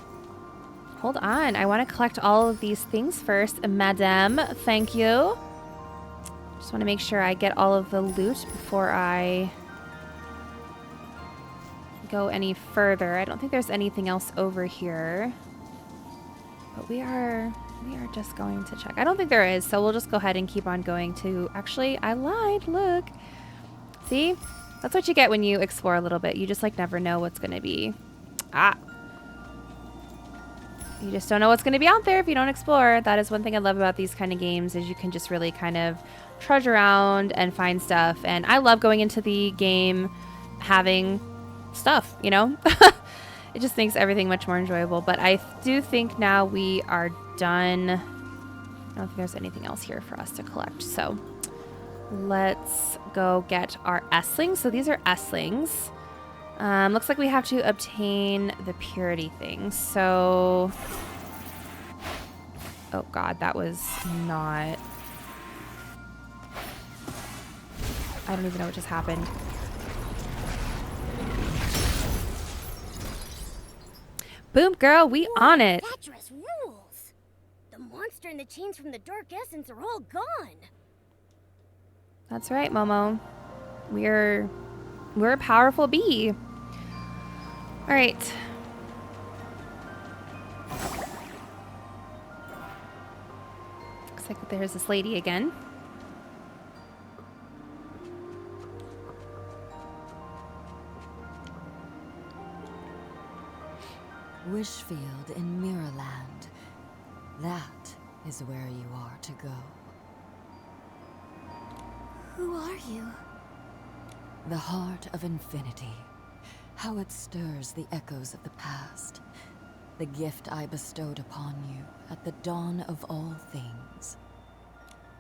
A: Hold on, I want to collect all of these things first. Madame, thank you. Just want to make sure I get all of the loot before I go any further. I don't think there's anything else over here. But we are just going to check. I don't think there is, so we'll just go ahead and keep on going to... Actually, I lied, look. See? That's what you get when you explore a little bit. You just, like, never know what's going to be. You just don't know what's going to be out there if you don't explore. That is one thing I love about these kind of games is you can just really kind of trudge around and find stuff. And I love going into the game having stuff, you know? It just makes everything much more enjoyable. But I do think now we are done. I don't think there's anything else here for us to collect. So let's go get our S-lings. So these are S-lings. Looks like we have to obtain the purity thing. So, oh God, that was not, I don't even know what just happened. Boom, girl, we on it.
E: That dress rules. The monster and the chains from the dark essence are all gone.
A: That's right, Momo. We're a powerful bee. All right. Looks like there's this lady again.
F: Wishfield in Mirrorland. That is where you are to go.
C: Who are you?
F: The heart of infinity. How it stirs the echoes of the past. The gift I bestowed upon you at the dawn of all things.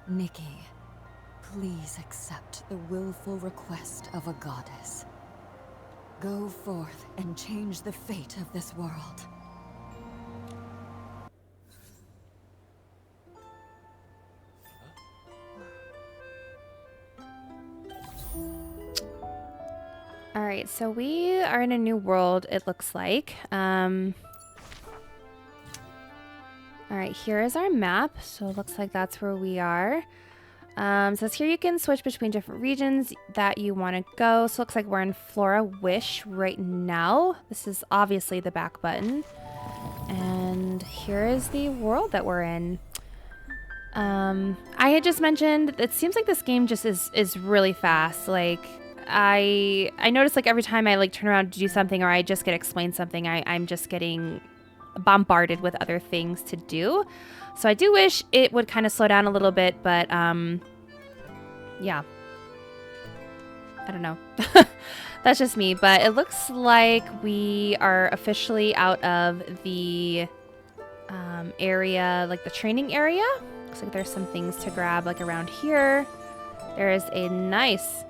F: Nikki, please accept the willful request of a goddess. Go forth and change the fate of this world.
A: All right, so we are in a new world, it looks like. All right, here is our map. So it looks like that's where we are. It says here you can switch between different regions that you want to go. So it looks like we're in Flora Wish right now. This is obviously the back button. And here is the world that we're in. I had just mentioned, it seems like this game just is really fast. Like, I notice like every time I like turn around to do something or I just get explained something, I'm just getting bombarded with other things to do. So I do wish it would kind of slow down a little bit, but yeah. I don't know. That's just me, but it looks like we are officially out of the area, like the training area. Looks like there's some things to grab like around here. There is a nice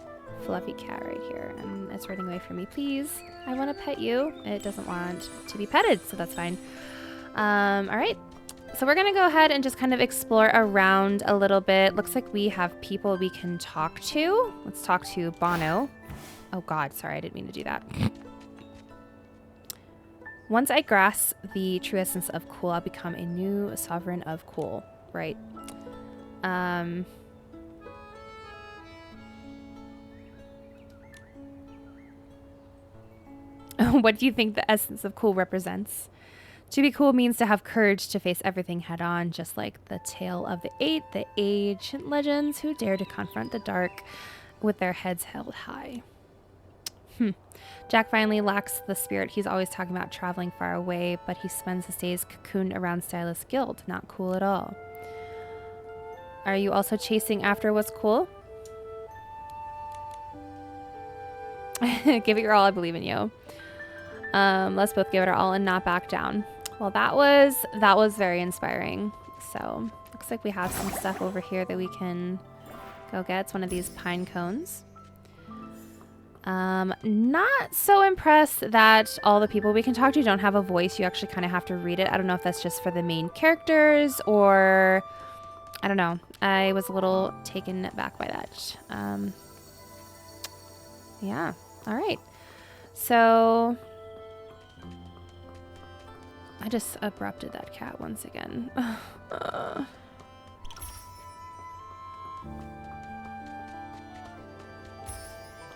A: fluffy cat right here, and it's running away from me. Please, I want to pet you. It doesn't want to be petted, so that's fine. All right. So we're going to go ahead and just kind of explore around a little bit. Looks like we have people we can talk to. Let's talk to Bono. Oh God, sorry, I didn't mean to do that. Once I grasp the true essence of cool, I'll become a new sovereign of cool. Right. What do you think the essence of cool represents? To be cool means to have courage to face everything head on, just like the tale of the eight, the ancient legends who dare to confront the dark with their heads held high. Jack finally lacks the spirit. He's always talking about traveling far away, but he spends his days cocooned around Stylist Guild. Not cool at all. Are you also chasing after what's cool? Give it your all. I believe in you. Let's both give it our all and not back down. Well, that was very inspiring. So looks like we have some stuff over here that we can go get. It's one of these pine cones. Not so impressed that all the people we can talk to don't have a voice. You actually kind of have to read it. I don't know if that's just for the main characters or I don't know. I was a little taken back by that. Yeah. All right. So I just abrupted that cat once again.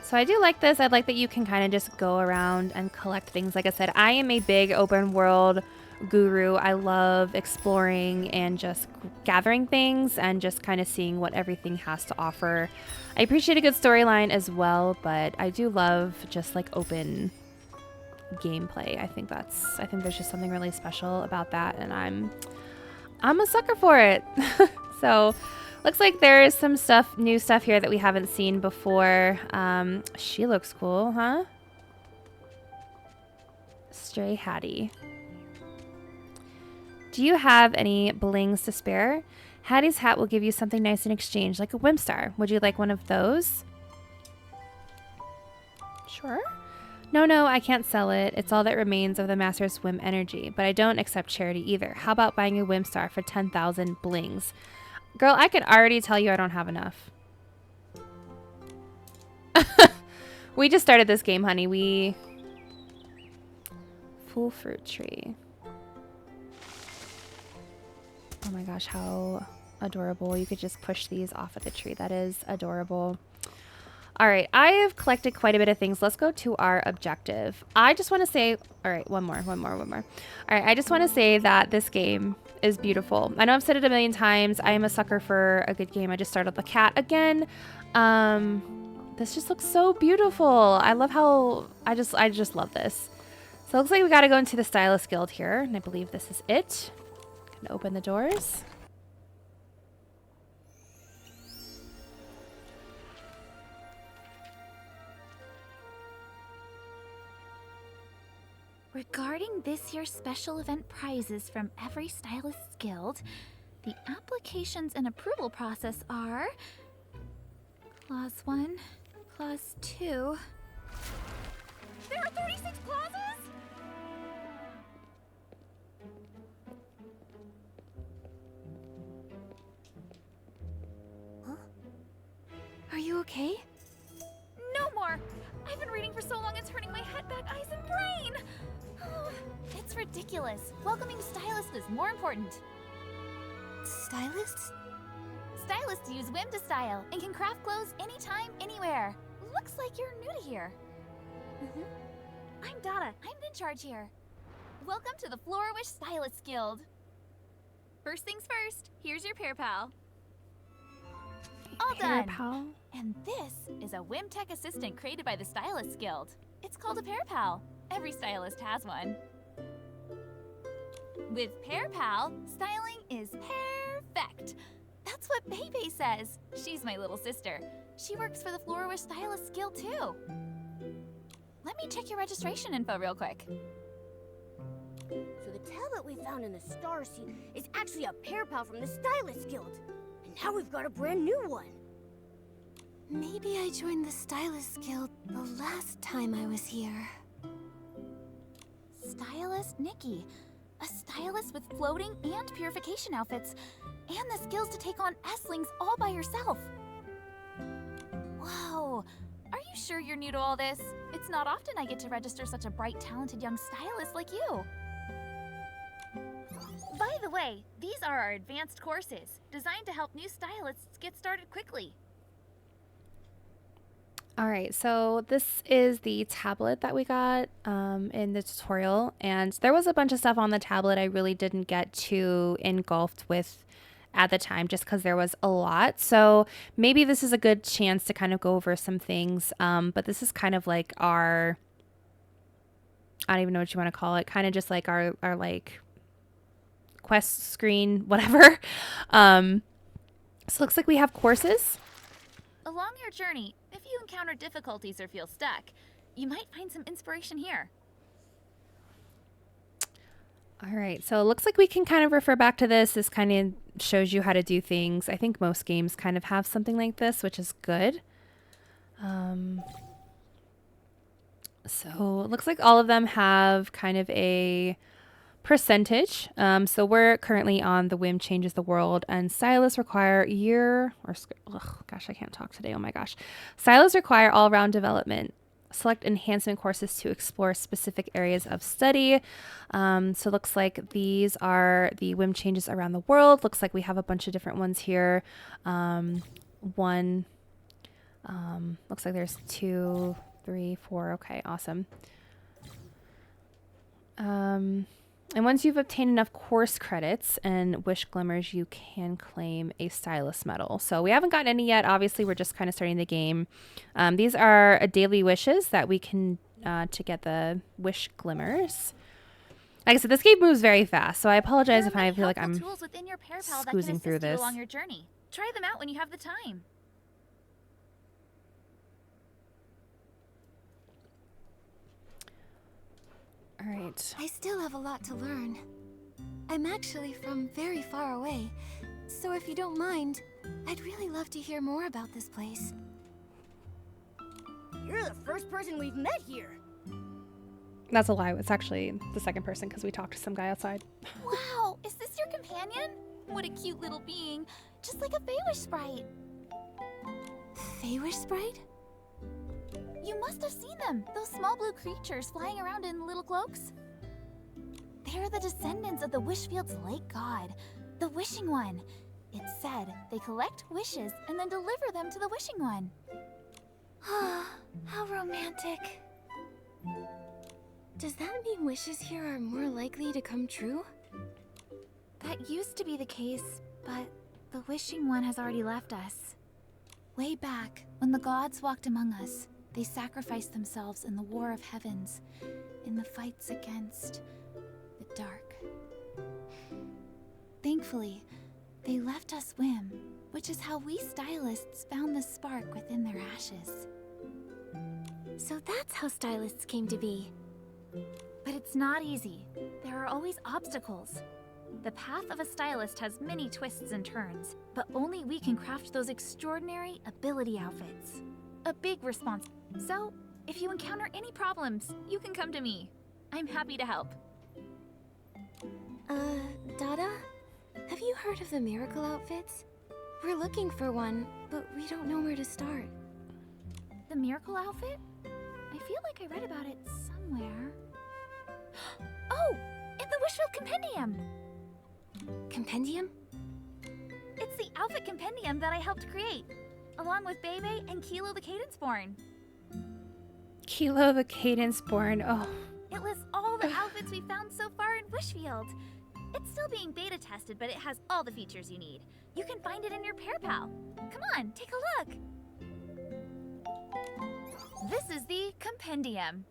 A: So I do like this. I like that you can kind of just go around and collect things. Like I said, I am a big open world guru. I love exploring and just gathering things and just kind of seeing what everything has to offer. I appreciate a good storyline as well, but I do love just like open gameplay. I think there's just something really special about that, and I'm a sucker for it. So looks like there is some new stuff here that we haven't seen before. She looks cool, huh? Stray Hattie. Do you have any blings to spare? Hattie's hat will give you something nice in exchange, like a Whimstar. Would you like one of those? Sure. No, I can't sell it. It's all that remains of the Master's Whim energy, but I don't accept charity either. How about buying a Whimstar for 10,000 blings? Girl, I can already tell you I don't have enough. We just started this game, honey. Full fruit tree. Oh my gosh, how adorable. You could just push these off of the tree. That is adorable. All right, I have collected quite a bit of things. Let's go to our objective. I just want to say, all right, one more. All right, I just want to say that this game is beautiful. I know I've said it a million times. I am a sucker for a good game. I just started the cat again. This just looks so beautiful. I love how, I just love this. So it looks like we got to go into the Stylist Guild here, and I believe this is it. Gonna open the doors.
G: Regarding this year's special event prizes from every Stylist's Guild, the applications and approval process are Clause 1, Clause 2. There are 36 clauses?
C: Huh? Are you okay?
G: No more! I've been reading for so long it's hurting my head, back, eyes, and brain! It's ridiculous. Welcoming stylists is more important.
C: Stylists?
G: Stylists use Whim to style and can craft clothes anytime, anywhere. Looks like you're new to here. I'm Dada. I'm in charge here. Welcome to the Florawish Stylists Guild. First things first, here's your pair pal. All
A: Pair
G: done.
A: pal.
G: And this is a Whim Tech assistant created by the Stylists Guild. It's called a pair pal. Every stylist has one. With Pear Pal, styling is perfect. That's what Bebe says. She's my little sister. She works for the Floor Wish Stylist Guild too. Let me check your registration info real quick.
E: So the tablet we found in the Staxxiie is actually a pair pal from the Stylist Guild. And now we've got a brand new one.
C: Maybe I joined the Stylist Guild the last time I was here.
G: Stylist Nikki. A stylist with floating and purification outfits, and the skills to take on S-lings all by yourself. Whoa, are you sure you're new to all this? It's not often I get to register such a bright, talented young stylist like you. By the way, these are our advanced courses, designed to help new stylists get started quickly.
A: All right, so this is the tablet that we got in the tutorial, and there was a bunch of stuff on the tablet I really didn't get too engulfed with at the time just because there was a lot. So maybe this is a good chance to kind of go over some things, but this is kind of like our, I don't even know what you want to call it, kind of just like our like quest screen, whatever. So it looks like we have courses.
G: Along your journey, if you encounter difficulties or feel stuck, you might find some inspiration here.
A: All right, so it looks like we can kind of refer back to this. This kind of shows you how to do things. I think most games kind of have something like this, which is good. So it looks like all of them have kind of a percentage. So we're currently on the whim changes the world, and stylists require I can't talk today. Oh my gosh. Stylists require all-around development. Select enhancement courses to explore specific areas of study. So it looks like these are the whim changes around the world. Looks like we have a bunch of different ones here. Looks like there's 2, 3, 4. Okay, awesome. And once you've obtained enough course credits and wish glimmers, you can claim a stylist medal. So we haven't gotten any yet. Obviously, we're just kind of starting the game. These are daily wishes that we can to get the wish glimmers. Like I said, this game moves very fast, so I apologize if I feel like I'm
G: tools within your Pear Pal that
A: squeezing
G: can
A: through
G: assist you
A: this.
G: along your journey. Try them out when you have the time.
A: All right.
C: I still have a lot to learn. I'm actually from very far away, so if you don't mind, I'd really love to hear more about this place.
E: You're the first person we've met here.
A: That's a lie. It's actually the second person because we talked to some guy outside.
G: Wow, is this your companion? What a cute little being, just like a Feywish sprite.
C: Feywish sprite?
G: You must have seen them, those small blue creatures flying around in little cloaks. They're the descendants of the Wishfield's late god, the Wishing One. It's said they collect wishes and then deliver them to the Wishing One.
C: How romantic. Does that mean wishes here are more likely to come true?
G: That used to be the case, but the Wishing One has already left us. Way back, when the gods walked among us, they sacrificed themselves in the War of Heavens, in the fights against the dark. Thankfully, they left us whim, which is how we stylists found the spark within their ashes.
C: So that's how stylists came to be.
G: But it's not easy. There are always obstacles. The path of a stylist has many twists and turns, but only we can craft those extraordinary ability outfits. A big response. So, if you encounter any problems, you can come to me. I'm happy to help.
C: Dada? Have you heard of the miracle outfits? We're looking for one, but we don't know where to start.
G: The miracle outfit? I feel like I read about it somewhere. Oh! In the Wishfield Compendium!
C: Compendium?
G: It's the outfit compendium that I helped create, along with Bebe and Kilo the Cadenceborn.
A: Kilo the Cadenceborn. Oh.
G: It lists all the outfits we found so far in Wishfield. It's still being beta tested, but it has all the features you need. You can find it in your Pear Pal. Come on, take a look. This is the compendium.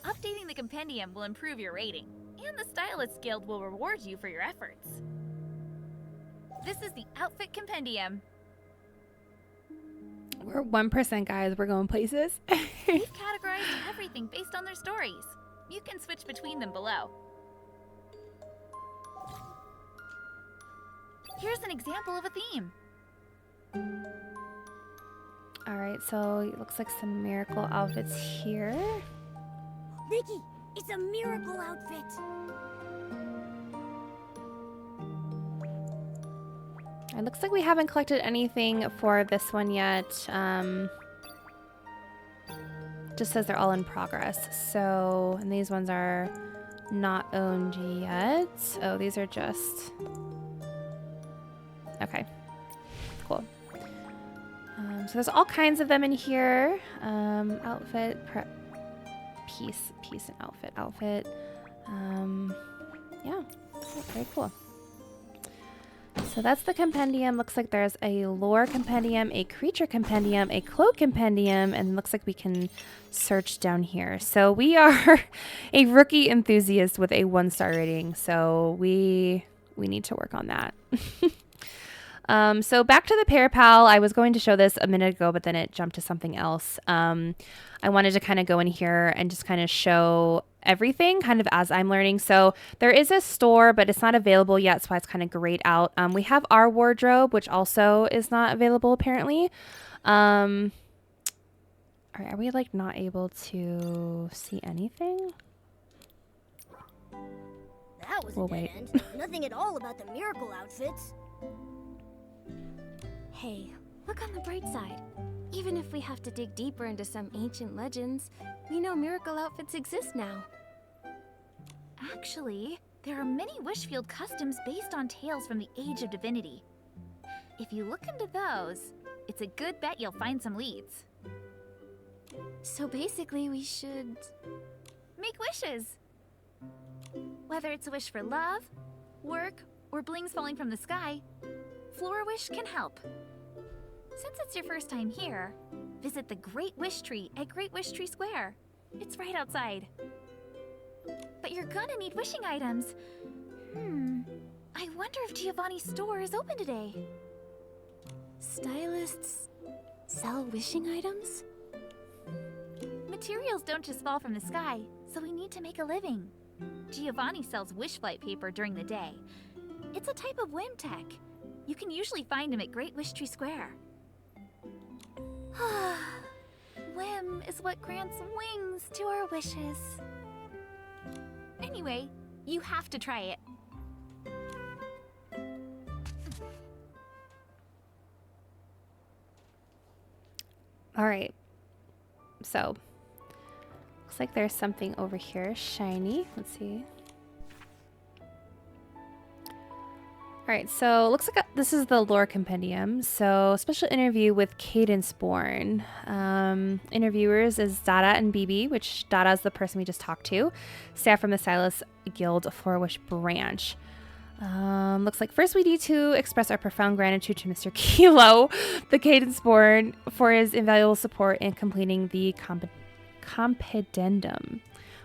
G: Updating the compendium will improve your rating, and the Stylist Guild will reward you for your efforts. This is the Outfit Compendium.
A: We're 1%, guys. We're going places.
G: We've categorized everything based on their stories. You can switch between them below. Here's an example of a theme.
A: All right, so it looks like some miracle outfits here.
E: Nikki, it's a miracle outfit.
A: It looks like we haven't collected anything for this one yet. Just says they're all in progress. So, and these ones are not owned yet. Oh, these are just... Okay, cool. So there's all kinds of them in here. Outfit, prep, piece and outfit. Yeah, very cool. So that's the compendium. Looks like there's a lore compendium, a creature compendium, a cloak compendium, and looks like we can search down here. So we are a rookie enthusiast with a 1-star rating. So we need to work on that. So back to the Parapal. I was going to show this a minute ago, but then it jumped to something else. I wanted to kind of go in here and just kind of show everything kind of as I'm learning. So there is a store, but it's not available yet. That's why it's kind of grayed out. We have our wardrobe, which also is not available apparently. All right, are we like not able to see anything?
E: That was
A: We'll
E: a dead
A: wait.
E: end. Nothing at all about the miracle outfits.
C: Hey, look on the bright side. Even if we have to dig deeper into some ancient legends, we know miracle outfits exist now.
G: Actually, there are many Wishfield customs based on tales from the Age of Divinity. If you look into those, it's a good bet you'll find some leads.
C: So basically, we should...
G: Make wishes! Whether it's a wish for love, work, or blings falling from the sky, Flora Wish can help. Since it's your first time here, visit the Great Wish Tree at Great Wish Tree Square. It's right outside. But you're gonna need wishing items. I wonder if Giovanni's store is open today.
C: Stylists sell wishing items?
G: Materials don't just fall from the sky, so we need to make a living. Giovanni sells wish flight paper during the day. It's a type of whim tech. You can usually find him at Great Wish Tree Square. Whim is what grants wings to our wishes. Anyway, you have to try it.
A: All right. So, looks like there's something over here, shiny. Let's see. All right, so looks like this is the lore compendium. So, special interview with Cadenceborn. Interviewers is Dada and Bibi, which Dada is the person we just talked to. Staff from the Stylist Guild Flora-Wish branch. Looks like first we need to express our profound gratitude to Mr. Kilo, the Cadenceborn, for his invaluable support in completing the compendendum.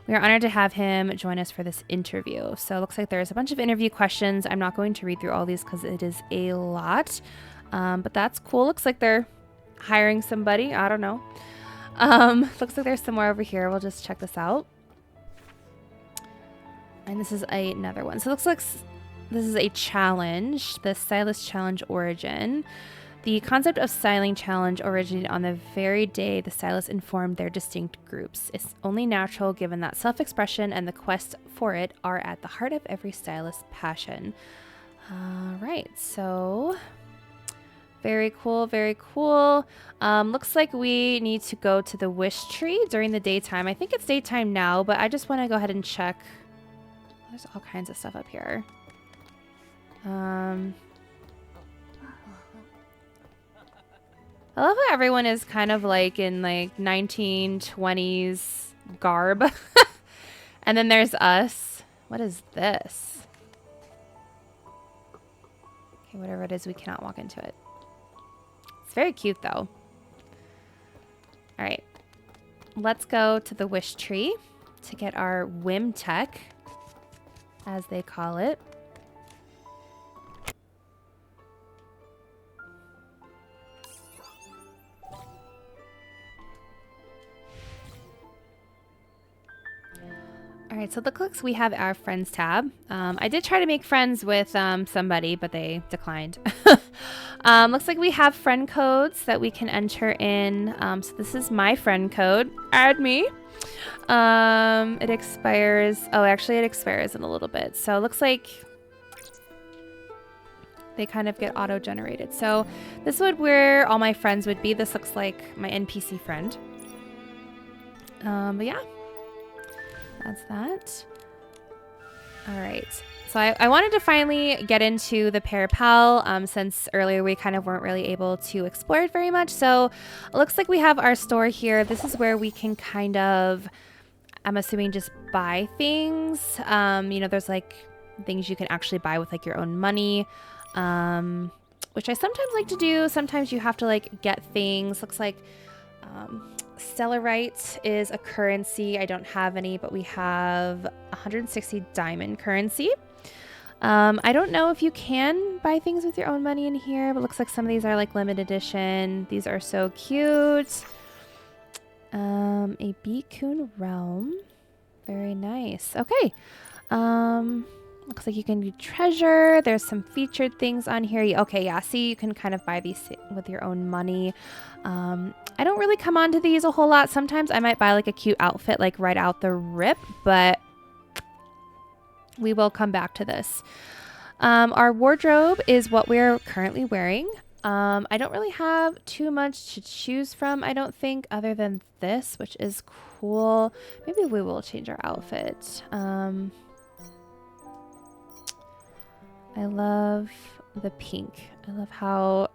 A: We are honored to have him join us for this interview. So it looks like there's a bunch of interview questions. I'm not going to read through all these because it is a lot, but that's cool. Looks like they're hiring somebody. I don't know. Looks like there's some more over here. We'll just check this out. And this is another one. So it looks like this is a challenge, the Stylist Challenge Origin. The concept of styling challenge originated on the very day the stylists informed their distinct groups. It's only natural given that self-expression and the quest for it are at the heart of every stylist's passion. Right, so very cool, very cool. Looks like we need to go to the wish tree during the daytime. I think it's daytime now, but I just want to go ahead and check. There's all kinds of stuff up here. I love how everyone is kind of like in like 1920s garb. And then there's us. What is this? Okay, whatever it is, we cannot walk into it. It's very cute though. All right. Let's go to the wish tree to get our whim tech, as they call it. All right, so the clicks, we have our friends tab. I did try to make friends with somebody, but they declined. Looks like we have friend codes that we can enter in. So this is my friend code. Add me. It expires. Oh, actually, it expires in a little bit. So it looks like they kind of get auto-generated. So this is where all my friends would be. This looks like my NPC friend. But yeah. That's that. All right. So I wanted to finally get into the Parapal since earlier we kind of weren't really able to explore it very much. So it looks like we have our store here. This is where we can kind of, I'm assuming, just buy things. You know, there's like things you can actually buy with like your own money, which I sometimes like to do. Sometimes you have to like get things. Looks like Stellarite is a currency. I don't have any, but we have 160 diamond currency. I don't know if you can buy things with your own money in here, but it looks like some of these are like limited edition. These are so cute. A Beacon Realm. Very nice. Okay. Looks like you can do treasure. There's some featured things on here. Okay, yeah. See, you can kind of buy these with your own money. I don't really come onto these a whole lot. Sometimes I might buy like a cute outfit like right out the rip, but we will come back to this. Our wardrobe is what we're currently wearing. I don't really have too much to choose from, I don't think, other than this, which is cool. Maybe we will change our outfit. I love the pink. I love how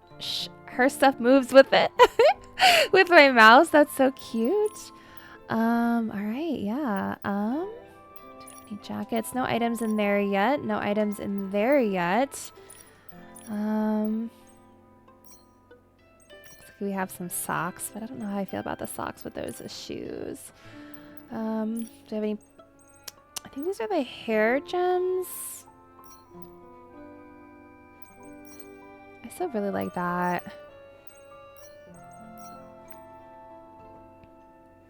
A: her stuff moves with it. With my mouse. That's so cute. All right, yeah. Do I have any jackets? No items in there yet. No items in there yet. Looks like we have some socks, but I don't know how I feel about the socks with those as shoes. Do I have any? I think these are the hair gems. I still really like that.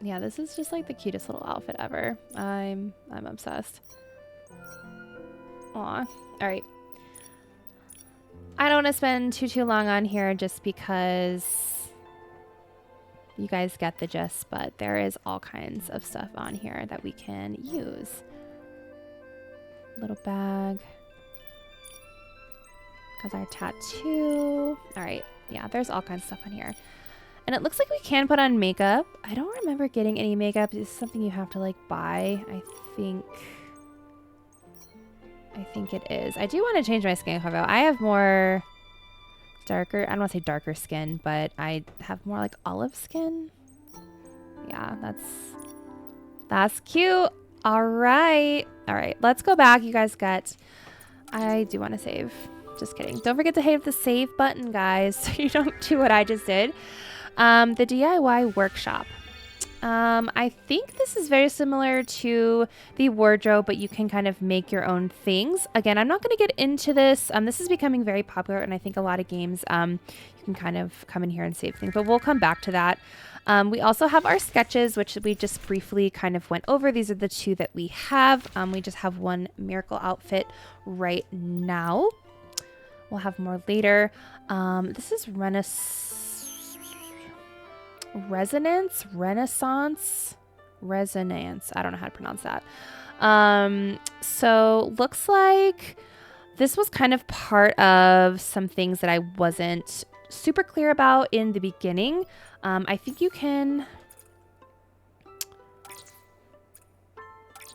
A: Yeah, this is just like the cutest little outfit ever. I'm obsessed. Aw. Alright. I don't want to spend too long on here just because you guys get the gist, but there is all kinds of stuff on here that we can use. Little bag. Because our tattoo. Alright, yeah, there's all kinds of stuff on here. And it looks like we can put on makeup. I don't remember getting any makeup. It's something you have to like buy. I think it is. I do want to change my skin color. I have more darker, I don't want to say darker skin, but I have more like olive skin. Yeah, that's cute. All right. All right, let's go back. You guys get, I do want to save. Just kidding. Don't forget to hit the save button, guys, so you don't do what I just did. The DIY workshop. I think this is very similar to the wardrobe, but you can kind of make your own things. Again, I'm not going to get into this. This is becoming very popular, and I think a lot of games, you can kind of come in here and save things, but we'll come back to that. We also have our sketches, which we just briefly kind of went over. These are the two that we have. We just have one miracle outfit right now. We'll have more later. This is Resonance. I don't know how to pronounce that. So looks like this was kind of part of some things that I wasn't super clear about in the beginning. I think you can,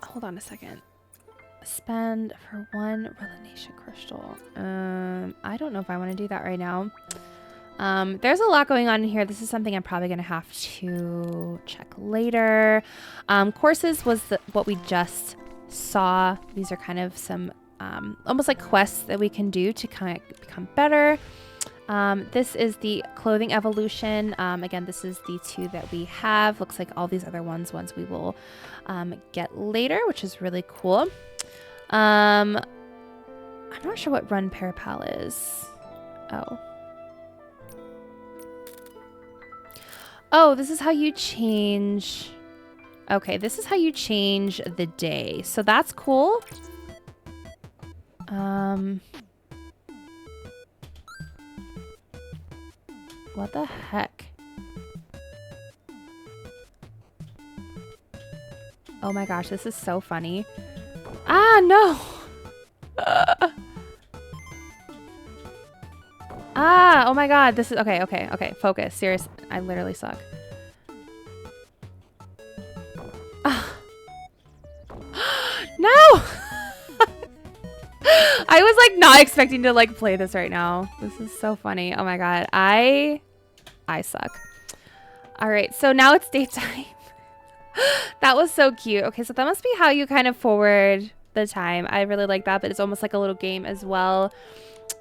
A: hold on a second. Spend for one relination crystal. I don't know if I want to do that right now. There's a lot going on in here. This is something I'm probably going to have to check later. Courses was what we just saw. These are kind of some almost like quests that we can do to kind of become better. This is the clothing evolution. Again, this is the 2 that we have. Looks like all these other ones we will get later, which is really cool. I'm not sure what Run Parapal is. Oh, this is how you change. Okay, this is how you change the day. So that's cool. What the heck? Oh my gosh, this is so funny. Ah, no! Ah, oh my god, this is... Okay, focus. Serious. I literally suck. Ah. No! I was like not expecting to like play this right now. This is so funny. Oh my god. I suck. All right, so now it's daytime. That was so cute. Okay, so that must be how you kind of forward the time. I really like that, but it's almost like a little game as well.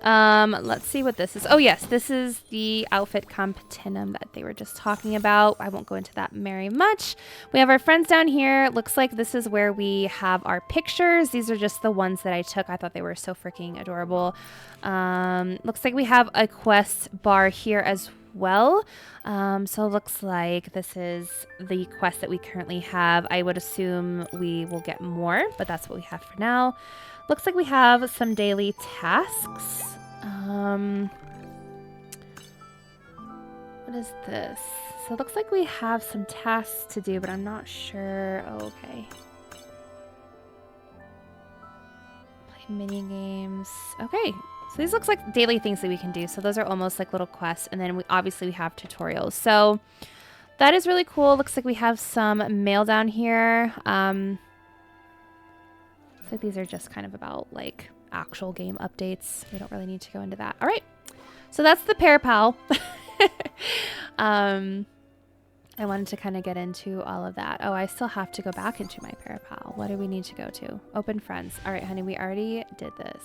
A: Let's see what this is. Oh yes, this is the outfit compendium that they were just talking about. I won't go into that very much. We have our friends down here. Looks like this is where we have our pictures. These are just the ones that I took. I thought they were so freaking adorable. Looks like we have a quest bar here as well. So it looks like this is the quest that we currently have. I would assume we will get more, but that's what we have for now. Looks like we have some daily tasks. What is this? So it looks like we have some tasks to do, but I'm not sure. Oh, okay. Play mini games. Okay. So these looks like daily things that we can do. So those are almost like little quests. And then we obviously we have tutorials. So that is really cool. Looks like we have some mail down here. Looks like these are just kind of about like actual game updates. We don't really need to go into that. All right. So that's the Parapal. I wanted to kind of get into all of that. Oh, I still have to go back into my Parapal. What do we need to go to? Open friends. All right, honey, we already did this.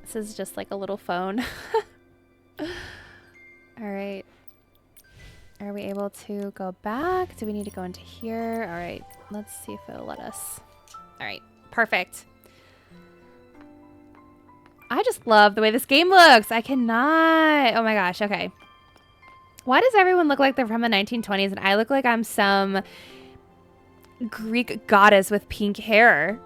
A: This is just like a little phone. All right. Are we able to go back? Do we need to go into here? All right. Let's see if it'll let us. All right. Perfect. I just love the way this game looks. I cannot. Oh my gosh. Okay. Why does everyone look like they're from the 1920s and I look like I'm some Greek goddess with pink hair?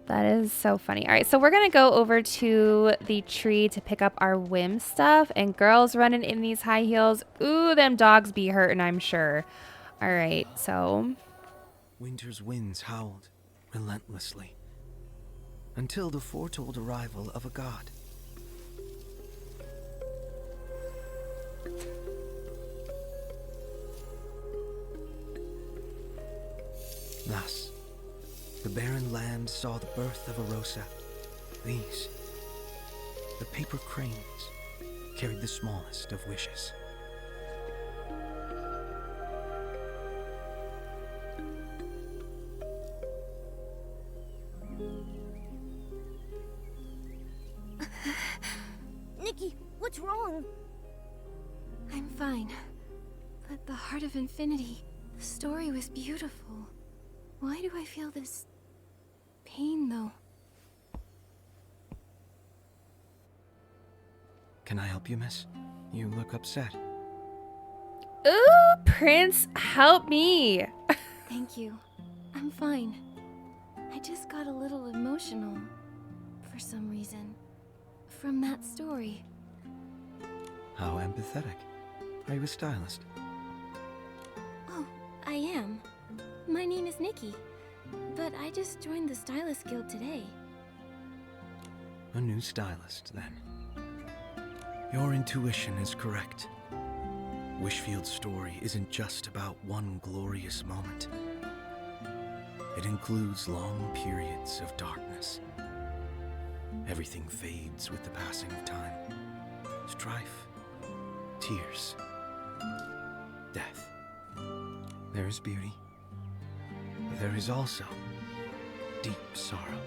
A: That is so funny. All right, so we're going to go over to the tree to pick up our whim stuff. And girls running in these high heels. Ooh, them dogs be hurting, I'm sure. All right, so...
D: Winter's winds howled relentlessly until the foretold arrival of a god. Thus, the barren land saw the birth of a Rosa. These, the paper cranes, carried the smallest of wishes.
E: Nikki, what's wrong?
C: I'm fine. But the Heart of Infinity, the story was beautiful. Why do I feel this pain, though?
D: Can I help you, miss? You look upset.
A: Ooh, Prince, help me.
C: Thank you. I'm fine. I just got a little emotional. For some reason. From that story.
D: How empathetic. Are you a stylist?
C: Oh, I am. My name is Nikki. But I just joined the Stylist Guild today.
D: A new stylist, then. Your intuition is correct. Wishfield's story isn't just about one glorious moment. It includes long periods of darkness. Everything fades with the passing of time. Strife, tears, death. There is beauty. There is also deep sorrow.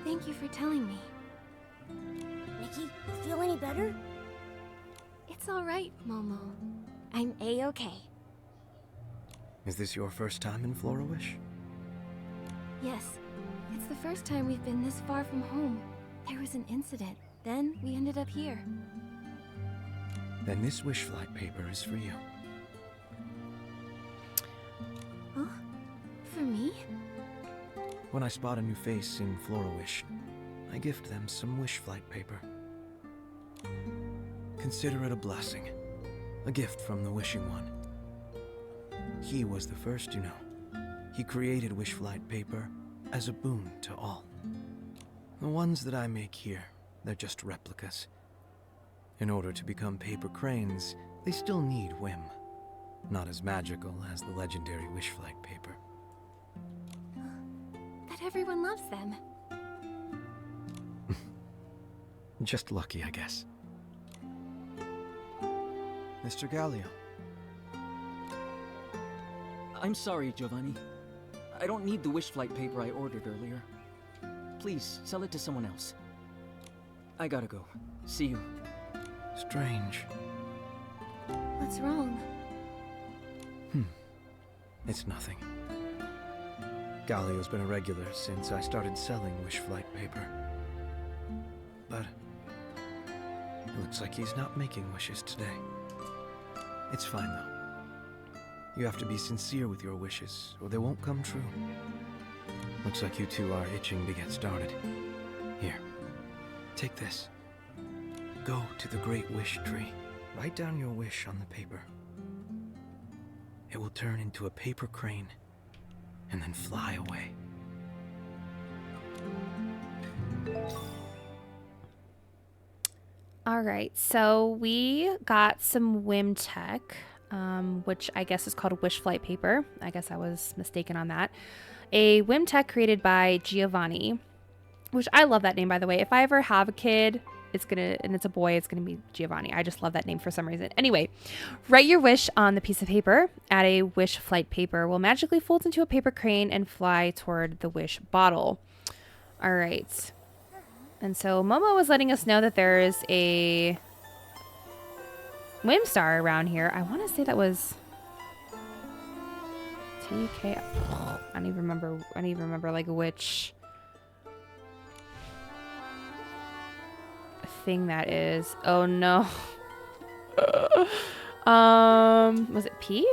C: Thank you for telling me.
E: Nikki, you feel any better?
C: It's all right, Momo. I'm A-okay.
D: Is this your first time in Florawish?
C: Yes, it's the first time we've been this far from home. There was an incident, then we ended up here.
D: Then this wish flight paper is for you.
C: Huh? For me?
D: When I spot a new face in Florawish, I gift them some wish flight paper. Consider it a blessing, a gift from the Wishing One. He was the first, you know. He created wish flight paper as a boon to all. The ones that I make here, they're just replicas. In order to become paper cranes, they still need whim. Not as magical as the legendary wish flight paper.
C: But everyone loves them.
D: Just lucky, I guess. Mr. Gallia.
H: I'm sorry, Giovanni. I don't need the wish flight paper I ordered earlier. Please, sell it to someone else. I gotta go. See you.
D: Strange.
C: What's wrong?
D: It's nothing. Gallio's been a regular since I started selling wish flight paper. But it looks like he's not making wishes today. It's fine, though. You have to be sincere with your wishes, or they won't come true. Looks like you two are itching to get started. Here, take this. Go to the Great Wish Tree. Write down your wish on the paper. It will turn into a paper crane, and then fly away.
A: All right, so we got some whim tech, which I guess is called wish flight paper. I guess I was mistaken on that. A whim tech created by Giovanni, which I love that name, by the way. If I ever have a kid, and it's a boy, it's gonna be Giovanni. I just love that name for some reason. Anyway, write your wish on the piece of paper. Add a wish flight paper will magically fold into a paper crane and fly toward the wish bottle. All right. And so Momo was letting us know that there is a whim star around here. I want to say that was TK. I don't even remember like which thing that is. Oh no. Was it P?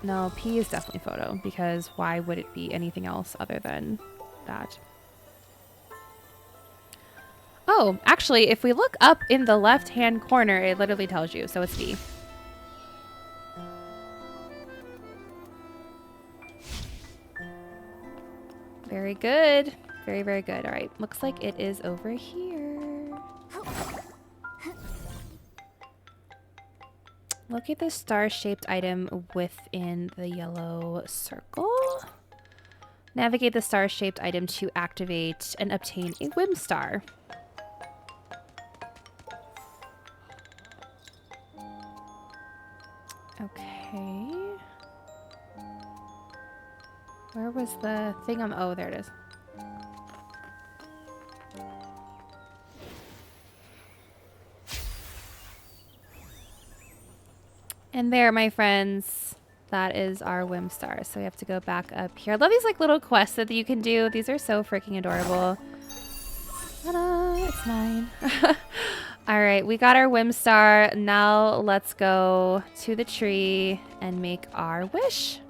A: No, P is definitely photo, because why would it be anything else other than that? Oh, actually, if we look up in the left-hand corner, it literally tells you, so it's B. Very good. Very, very good. All right, looks like it is over here. Locate the star-shaped item within the yellow circle. Navigate the star-shaped item to activate and obtain a whim star. Okay. Where was the thing on? Oh, there it is. And there, my friends, that is our whim star. So we have to go back up here. I love these like little quests that you can do. These are so freaking adorable. Ta-da, it's mine. All right, we got our whim star. Now let's go to the tree and make our wish.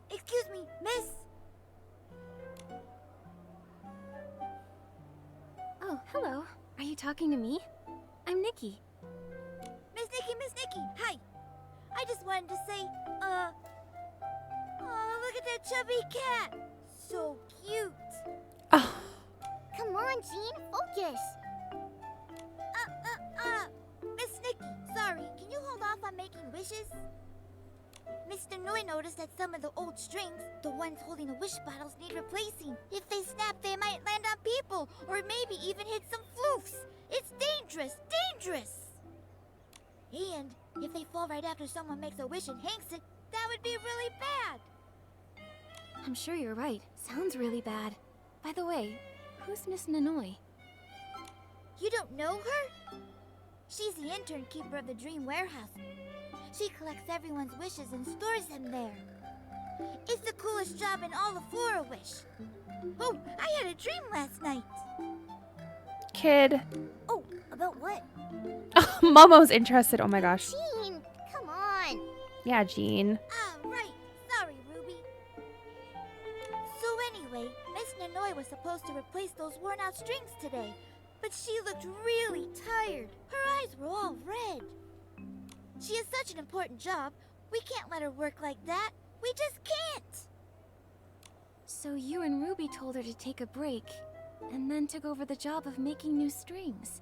E: Excuse me, miss.
C: Oh, hello. Are you talking to me? I'm Nikki.
E: Miss Nikki, hi. I just wanted to say, oh, look at that chubby cat. So cute.
A: Oh.
E: Come on, Jean, focus. Miss Nikki, sorry, can you hold off on making wishes?
I: Miss Nanoy noticed that some of the old strings, the ones holding the wish bottles, need replacing. If they snap, they might land on people, or maybe even hit some floofs. It's dangerous, dangerous! And if they fall right after someone makes a wish and hangs it, that would be really bad.
C: I'm sure you're right. Sounds really bad. By the way, who's Miss Nanoy?
I: You don't know her? She's the intern keeper of the Dream Warehouse. She collects everyone's wishes and stores them there. It's the coolest job in all of Flora-Wish. Oh, I had a dream last night.
A: Kid.
E: Oh, about what?
A: Momo's interested. Oh my gosh.
I: Jean, come on.
A: Yeah, Jean.
I: Ah, right. Sorry, Ruby. So anyway, Miss Nanoy was supposed to replace those worn-out strings today, but she looked really tired. Her eyes were all red. She has such an important job. We can't let her work like that. We just can't.
C: So you and Ruby told her to take a break, and then took over the job of making new strings.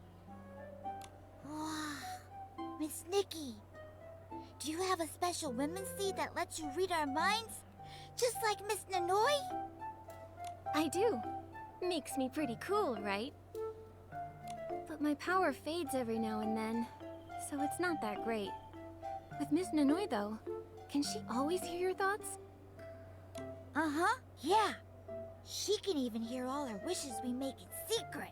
I: Wow. Miss Nikki, do you have a special women's seed that lets you read our minds? Just like Miss Nanoy?
C: I do. Makes me pretty cool, right? But my power fades every now and then, so it's not that great. With Miss Nanoy, though, can she always hear your thoughts?
I: Uh-huh, yeah. She can even hear all our wishes we make in secret.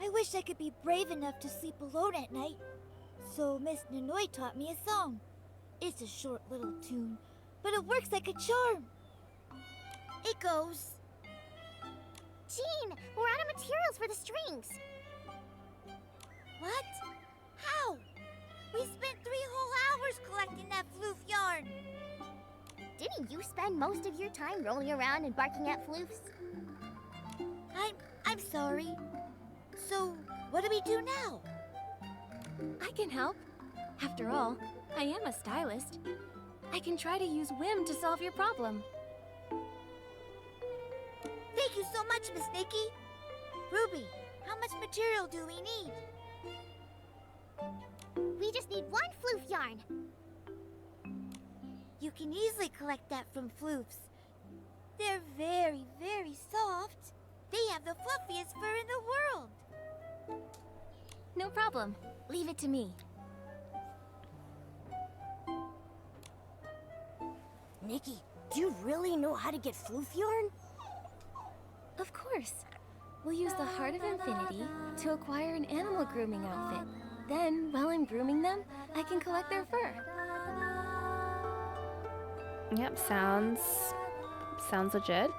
I: I wish I could be brave enough to sleep alone at night. So Miss Nanoy taught me a song. It's a short little tune, but it works like a charm. It goes...
J: Jean, we're out of materials for the strings.
I: What? How? We spent 3 whole hours collecting that floof yarn.
J: Didn't you spend most of your time rolling around and barking at floofs?
I: I'm sorry. So, what do we do now?
C: I can help. After all, I am a stylist. I can try to use whim to solve your problem.
I: Thank you so much, Miss Nikki. Ruby, how much material do we need?
J: We just need 1 floof yarn.
I: You can easily collect that from floofs. They're very, very soft. They have the fluffiest fur in the world.
C: No problem. Leave it to me.
E: Nikki, do you really know how to get floof yarn?
C: Of course. We'll use the Heart of Infinity to acquire an animal grooming outfit. Then, while I'm grooming them, I can collect their fur.
A: Yep, sounds legit.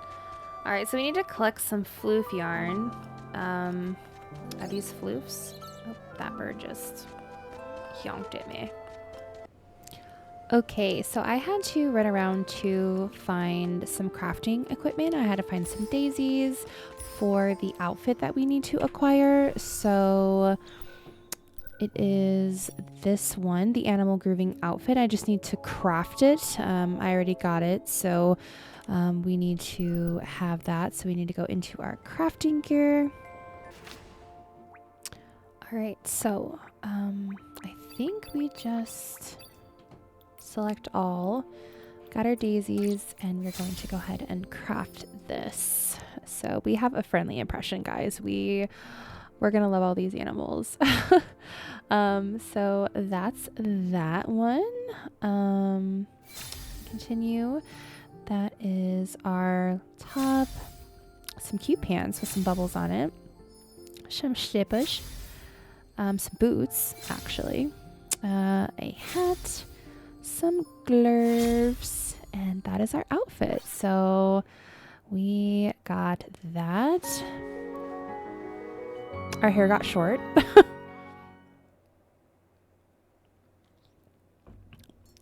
A: All right, so we need to collect some floof yarn. Are these floofs? Oh, that bird just yonked at me. Okay, so I had to run around to find some crafting equipment. I had to find some daisies for the outfit that we need to acquire. So it is this one, the animal grooming outfit. I just need to craft it. I already got it, so we need to have that. So we need to go into our crafting gear. All right, so I think we just select all, got our daisies, and we're going to go ahead and craft this. So we have a friendly impression, guys. We're gonna love all these animals. So that's that one. Continue. That is our top. Some cute pants with some bubbles on it. Some slippers. Some boots, actually. A hat. Some gloves. And that is our outfit. So we got that. Our hair got short.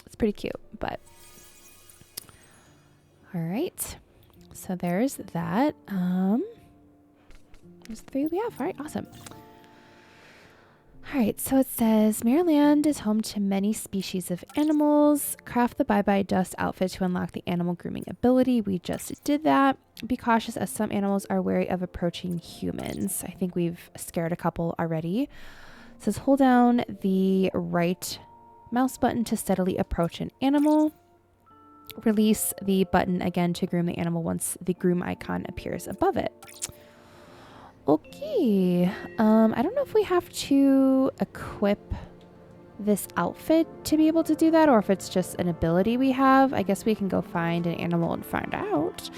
A: It's pretty cute, but all right. So there's that. There's 3 we have. All right, awesome. All right, so it says Maryland is home to many species of animals. Craft the Bye Bye Dust outfit to unlock the animal grooming ability. We just did that. Be cautious as some animals are wary of approaching humans. I think we've scared a couple already. It says hold down the right mouse button to steadily approach an animal. Release the button again to groom the animal once the groom icon appears above it. Okay. I don't know if we have to equip this outfit to be able to do that, or if it's just an ability we have. I guess we can go find an animal and find out.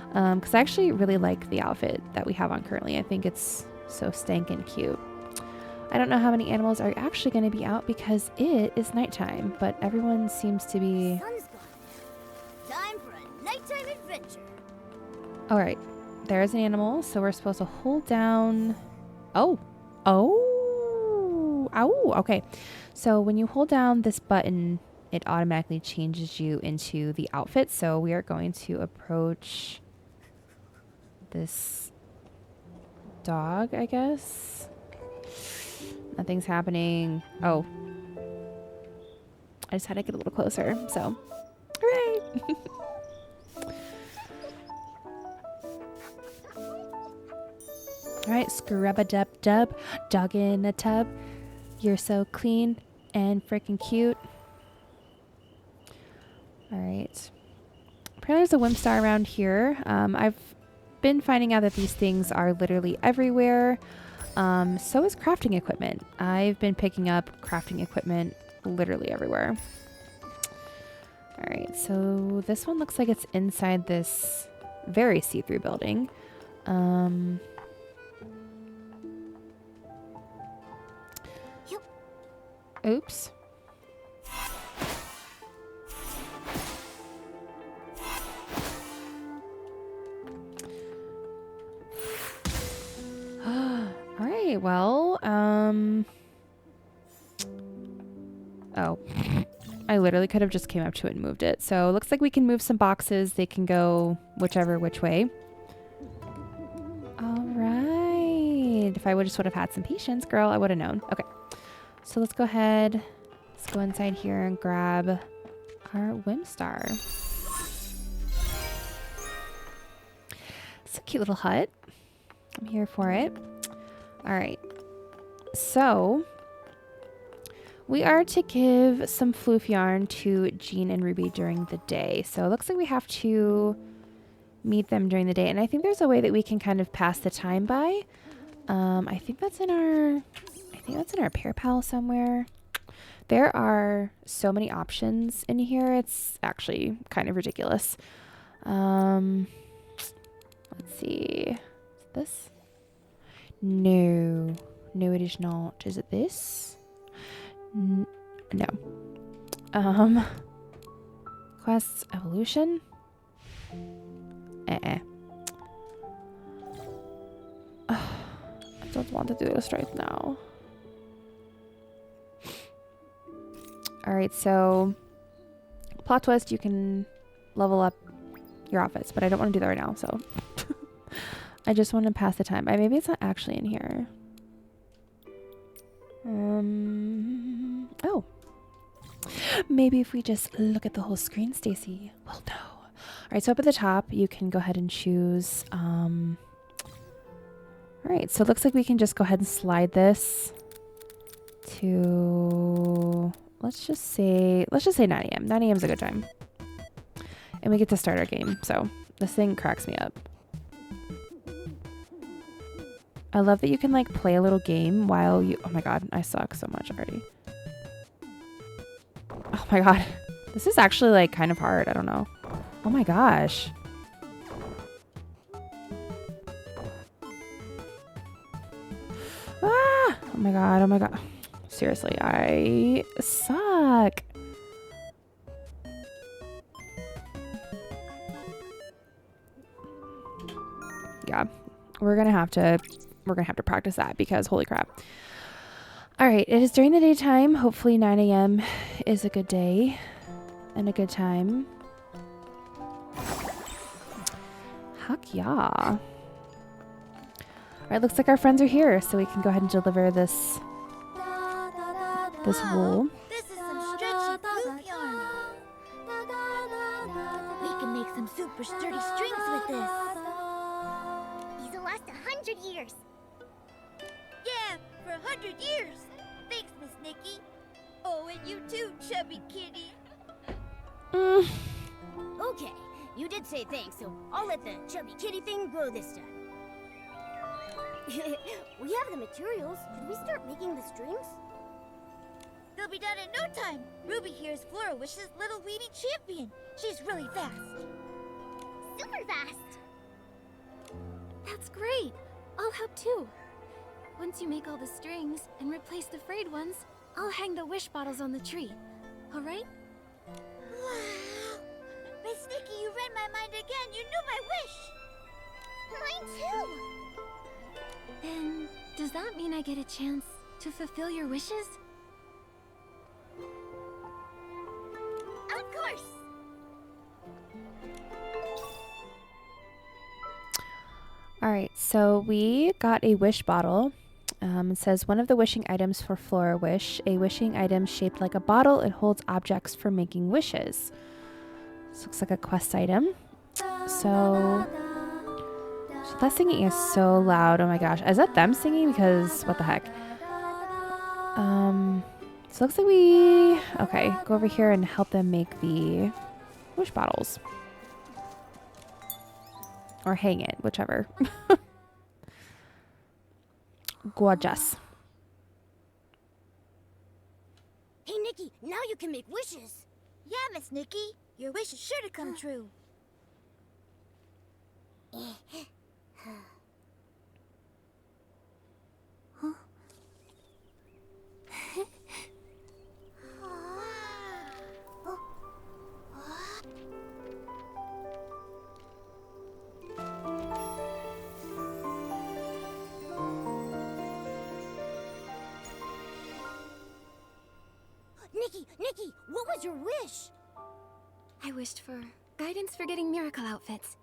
A: Because I actually really like the outfit that we have on currently. I think it's so stankin' cute. I don't know how many animals are actually going to be out because it is nighttime, but everyone seems to be...
E: Sun's gone. Time for a nighttime adventure.
A: All right, there's an animal, so we're supposed to hold down... Oh, okay. So when you hold down this button, it automatically changes you into the outfit. So we are going to approach this dog, I guess. Nothing's happening. Oh. I just had to get a little closer, so. Hooray! Alright, scrub-a-dub-dub. Dog in a tub. You're so clean and freaking cute. Alright. Apparently there's a Whimstar around here. I've been finding out that these things are literally everywhere. So is crafting equipment. I've been picking up crafting equipment literally everywhere. Alright, so this one looks like it's inside this very see-through building. Oops. Alright, well, oh. I literally could have just came up to it and moved it. So it looks like we can move some boxes. They can go which way. Alright. If I would have had some patience, girl, I would have known. Okay. So let's go ahead. Let's go inside here and grab our Whimstar. It's a cute little hut. I'm here for it. Alright. So we are to give some floof yarn to Jean and Ruby during the day. So it looks like we have to meet them during the day. And I think there's a way that we can kind of pass the time by. I think that's in our Pear Pal somewhere. There are so many options in here. It's actually kind of ridiculous. Let's see. Is it this? No. No, it is not. Is it this? No. Quests evolution? I don't want to do this right now. Alright, so plot twist, you can level up your outfits, but I don't want to do that right now, so I just want to pass the time. Maybe it's not actually in here. Oh. Maybe if we just look at the whole screen, Stacy, we'll know. Alright, so up at the top, you can go ahead and choose. Alright, so it looks like we can just go ahead and slide this to, let's just say 9 a.m. 9 a.m. is a good time. And we get to start our game, so this thing cracks me up. I love that you can like play a little game while you, oh my god, I suck so much already. Oh my god, this is actually like kind of hard, I don't know. Oh my gosh. Ah! Oh my god, oh my god. Seriously, I suck. Yeah, we're gonna have to practice that because holy crap. All right, it is during the daytime. Hopefully 9 a.m. is a good day and a good time. Heck yeah. All right, looks like our friends are here, so we can go ahead and deliver this wool.
I: This is some stretchy floof yarn. We can make some super sturdy strings with this.
J: These will last 100 years.
I: Yeah, for 100 years. Thanks, Miss Nikki. Oh, with you too, chubby kitty.
A: Mm.
E: Okay, you did say thanks, so I'll let the chubby kitty thing grow this time. We have the materials. Should we start making the strings?
I: They'll be done in no time. Ruby here is Flora Wish's little weenie champion. She's really fast.
J: Super fast.
C: That's great. I'll help too. Once you make all the strings and replace the frayed ones, I'll hang the wish bottles on the tree. All right?
I: Wow! Miss Nikki, you read my mind again. You knew my wish.
J: Mine too.
C: Then, does that mean I get a chance to fulfill your wishes?
J: Of course.
A: All right, so we got a wish bottle. It says one of the wishing items for Flora Wish, a wishing item shaped like a bottle. It holds objects for making wishes. This looks like a quest item. So that singing is so loud. Oh my gosh. Is that them singing? Because what the heck? So it looks like okay, go over here and help them make the wish bottles. Or hang it, whichever. Gorgeous.
E: Hey, Nikki, now you can make wishes.
I: Yeah, Miss Nikki. Your wish is sure to come true.
E: Nikki, what was your wish?
C: I wished for guidance for getting miracle outfits.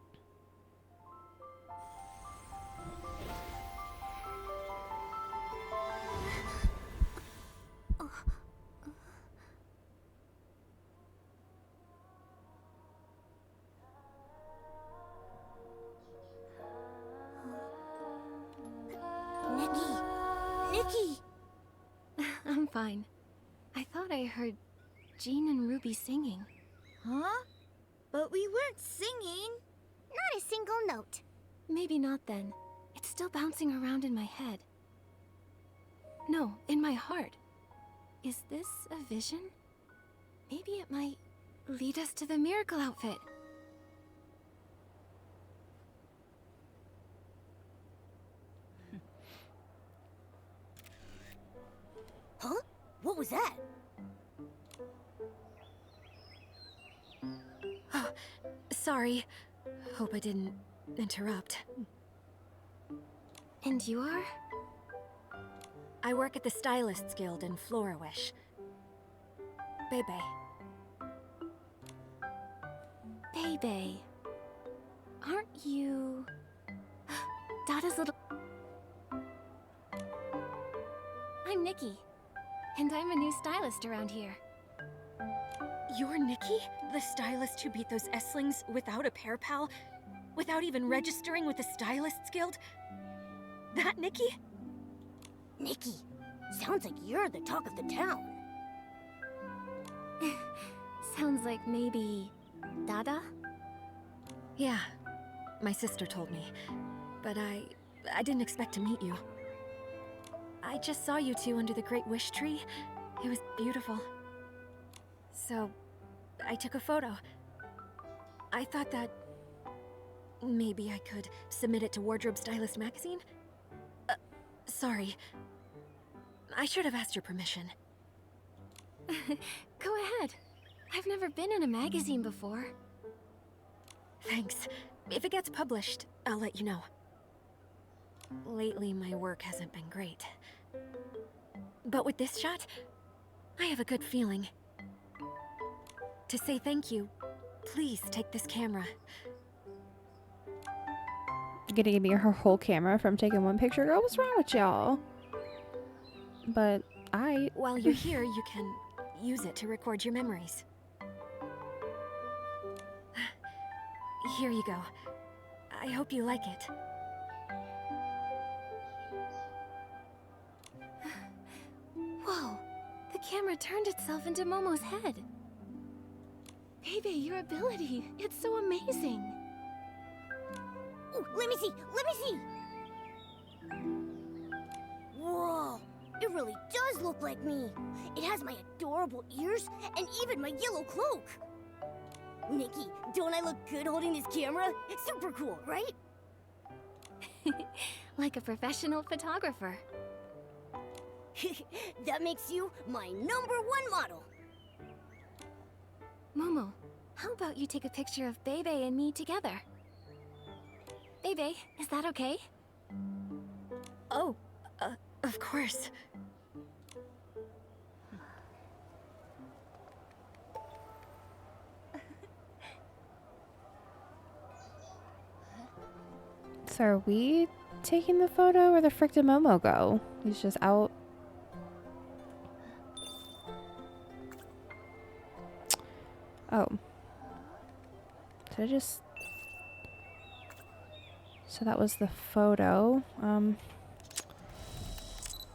E: Nikki!
C: I'm fine. I thought I heard Jean and Ruby singing.
I: Huh? But we weren't singing.
J: Not a single note.
C: Maybe not then. It's still bouncing around in my head. No, in my heart. Is this a vision? Maybe it might lead us to the miracle outfit.
E: Huh? What was that?
C: Oh, sorry. Hope I didn't interrupt. And you are? I work at the Stylists Guild in Flora Wish. Bebe. Bebe. Aren't you... Dada's little... I'm Nikki. And I'm a new stylist around here.
K: You're Nikki? The stylist who beat those S-lings without a pair pal? Without even registering with the Stylists Guild? That Nikki?
E: Nikki, sounds like you're the talk of the town.
C: Sounds like maybe... Dada?
K: Yeah, my sister told me. But I didn't expect to meet you. I just saw you two under the Great Wish Tree. It was beautiful. So, I took a photo. I thought that... maybe I could submit it to Wardrobe Stylist magazine? Sorry. I should have asked your permission.
C: Go ahead. I've never been in a magazine before.
K: Thanks. If it gets published, I'll let you know. Lately, my work hasn't been great. But with this shot, I have a good feeling. To say thank you, please take this camera.
A: You're gonna give me her whole camera from taking one picture? Girl, what's wrong with y'all? But
K: While you're here, you can use it to record your memories. Here you go. I hope you like it.
C: Whoa, the camera turned itself into Momo's head. Bebe, your ability, it's so amazing.
E: Ooh, let me see! Let me see! Whoa! It really does look like me. It has my adorable ears and even my yellow cloak. Nikki, don't I look good holding this camera? It's super cool, right?
C: Like a professional photographer.
E: That makes you my #1 model.
C: Momo, how about you take a picture of Bebe and me together? Bebe, is that okay?
K: Oh, of course.
A: So are we taking the photo, or the frick did Momo go? He's just out. Oh. Did I just... So that was the photo.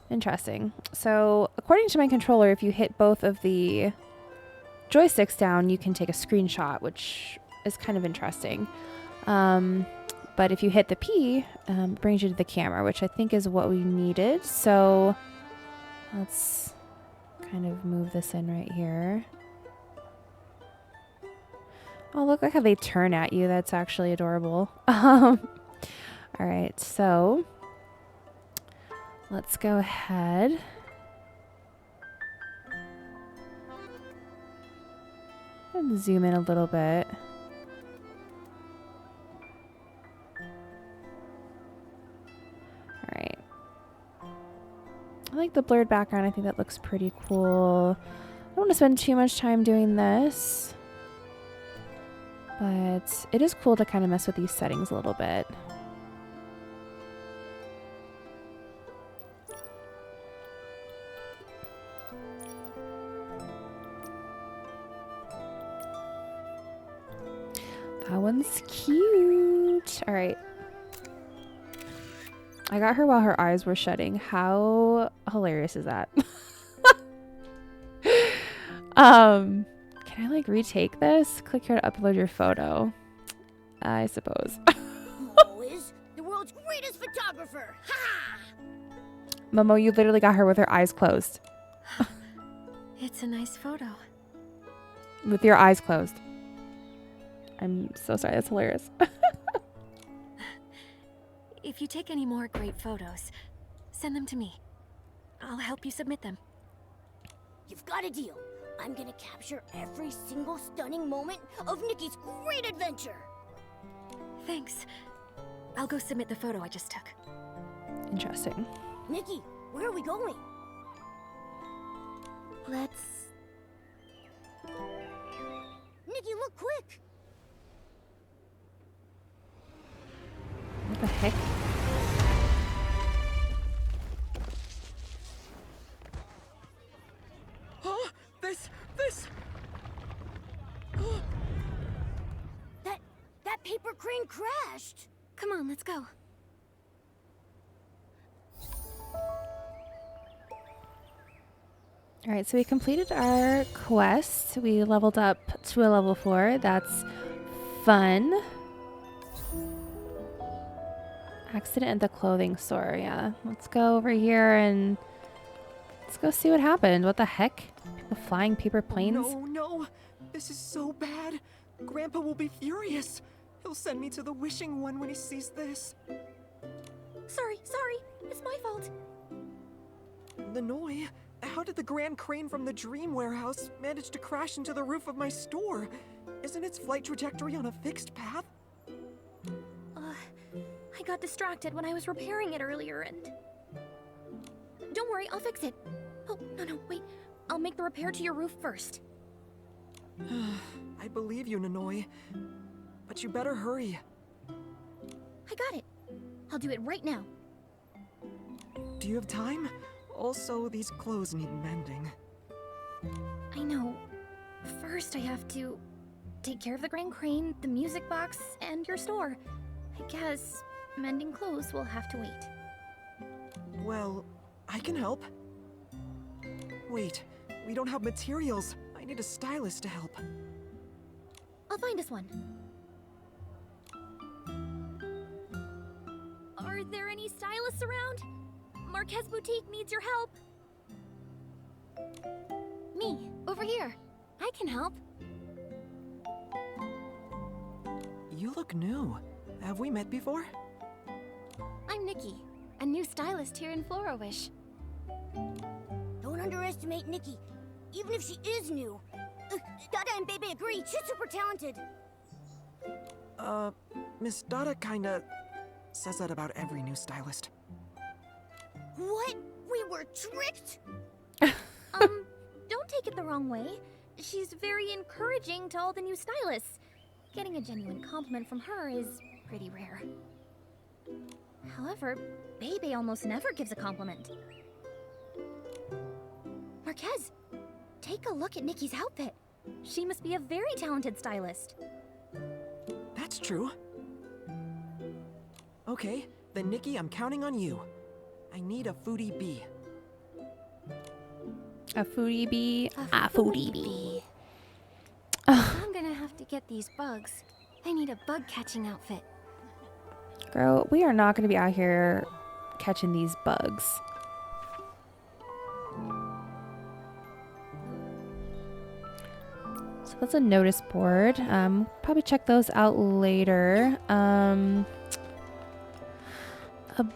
A: Interesting. So according to my controller, if you hit both of the joysticks down, you can take a screenshot, which is kind of interesting. But if you hit the P, it brings you to the camera, which I think is what we needed. So let's kind of move this in right here. Oh, look how they turn at you. That's actually adorable. All right, so let's go ahead. And zoom in a little bit. Alright. I like the blurred background. I think that looks pretty cool. I don't want to spend too much time doing this. But it is cool to kind of mess with these settings a little bit. That one's cute. All right. I got her while her eyes were shutting. How hilarious is that? Can I like retake this? Click here to upload your photo. I suppose.
E: Momo is the world's greatest photographer. Ha!
A: Momo, you literally got her with her eyes closed.
C: It's a nice photo.
A: With your eyes closed. I'm so sorry. That's hilarious.
K: If you take any more great photos, send them to me. I'll help you submit them.
E: You've got a deal. I'm gonna capture every single stunning moment of Nikki's great adventure.
K: Thanks. I'll go submit the photo I just took.
A: Interesting.
E: Nikki, where are we going?
C: Let's...
E: Nikki, look quick!
A: What the heck?
H: Huh? This!
E: That paper crane crashed!
C: Come on, let's go.
A: All right, so we completed our quest. We leveled up to a level 4. That's fun. Accident at the clothing store. Yeah, let's go over here and let's go see what happened. What the heck? People flying paper planes?
H: No. This is so bad. Grandpa will be furious. He'll send me to the wishing one when he sees this.
K: Sorry. It's my fault.
H: Nanoi, how did the grand crane from the dream warehouse manage to crash into the roof of my store? Isn't its flight trajectory on a fixed path?
K: I got distracted when I was repairing it earlier and... Don't worry, I'll fix it. Oh, no, wait. I'll make the repair to your roof first.
H: I believe you, Nanoi. But you better hurry.
K: I got it. I'll do it right now.
H: Do you have time? Also, these clothes need mending.
K: I know. First, I have to take care of the grand crane, the music box, and your store. I guess mending clothes will have to wait.
H: Well, I can help. Wait,
L: We don't have materials. I need a stylist to help.
I: I'll find us one.
K: Are there any stylists around? Marquez Boutique needs your help.
C: Me, over here. I can help.
L: You look new. Have we met before?
C: I'm Nikki, a new stylist here in Flora-Wish.
E: Don't underestimate Nikki, even if she is new. Dada and Bebe agree, she's super talented.
L: Miss Dada kinda says that about every new stylist.
E: What? We were tricked?
K: Don't take it the wrong way. She's very encouraging to all the new stylists. Getting a genuine compliment from her is pretty rare. However, Bebe almost never gives a compliment. Marquez, take a look at Nikki's outfit. She must be a very talented stylist.
L: That's true. Okay, then Nikki, I'm counting on you. I need a foodie bee.
A: A foodie bee. A foodie bee.
C: I'm gonna have to get these bugs. I need a bug catching outfit.
A: Girl, we are not going to be out here catching these bugs. So that's a notice board. Probably check those out later. A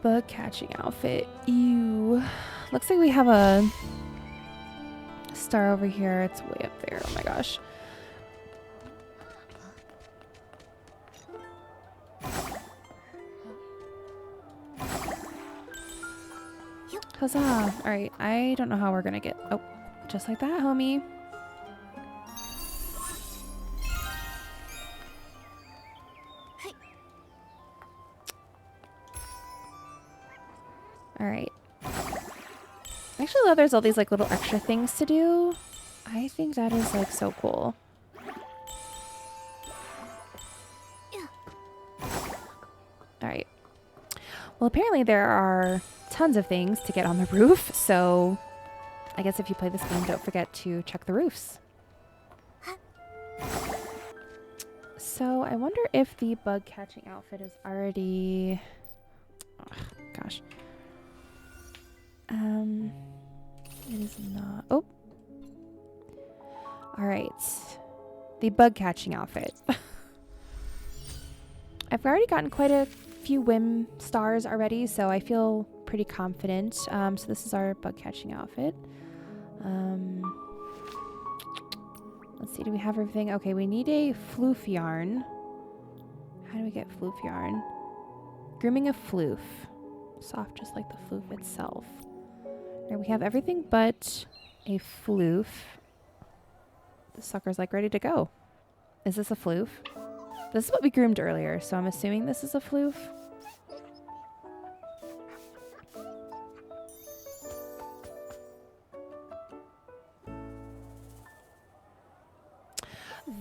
A: bug catching outfit. Ew. Looks like we have a star over here. It's way up there. Oh my gosh. Huzzah. Alright, I don't know how we're gonna get... Oh, just like that, homie. Alright. I actually love there's all these like little extra things to do. I think that is like so cool. Alright. Well, apparently there are tons of things to get on the roof, so I guess if you play this game, don't forget to check the roofs. So I wonder if the bug catching outfit is already... Oh, gosh. It is not... Oh! Alright. The bug catching outfit. I've already gotten quite a few whim stars already, so I feel pretty confident. So this is our bug catching outfit. Let's see, do we have everything? Okay, we need a floof yarn. How do we get floof yarn? Grooming a floof. Soft just like the floof itself. There we have everything but a floof. The sucker's like ready to go. Is this a floof? This is what we groomed earlier, so I'm assuming this is a floof.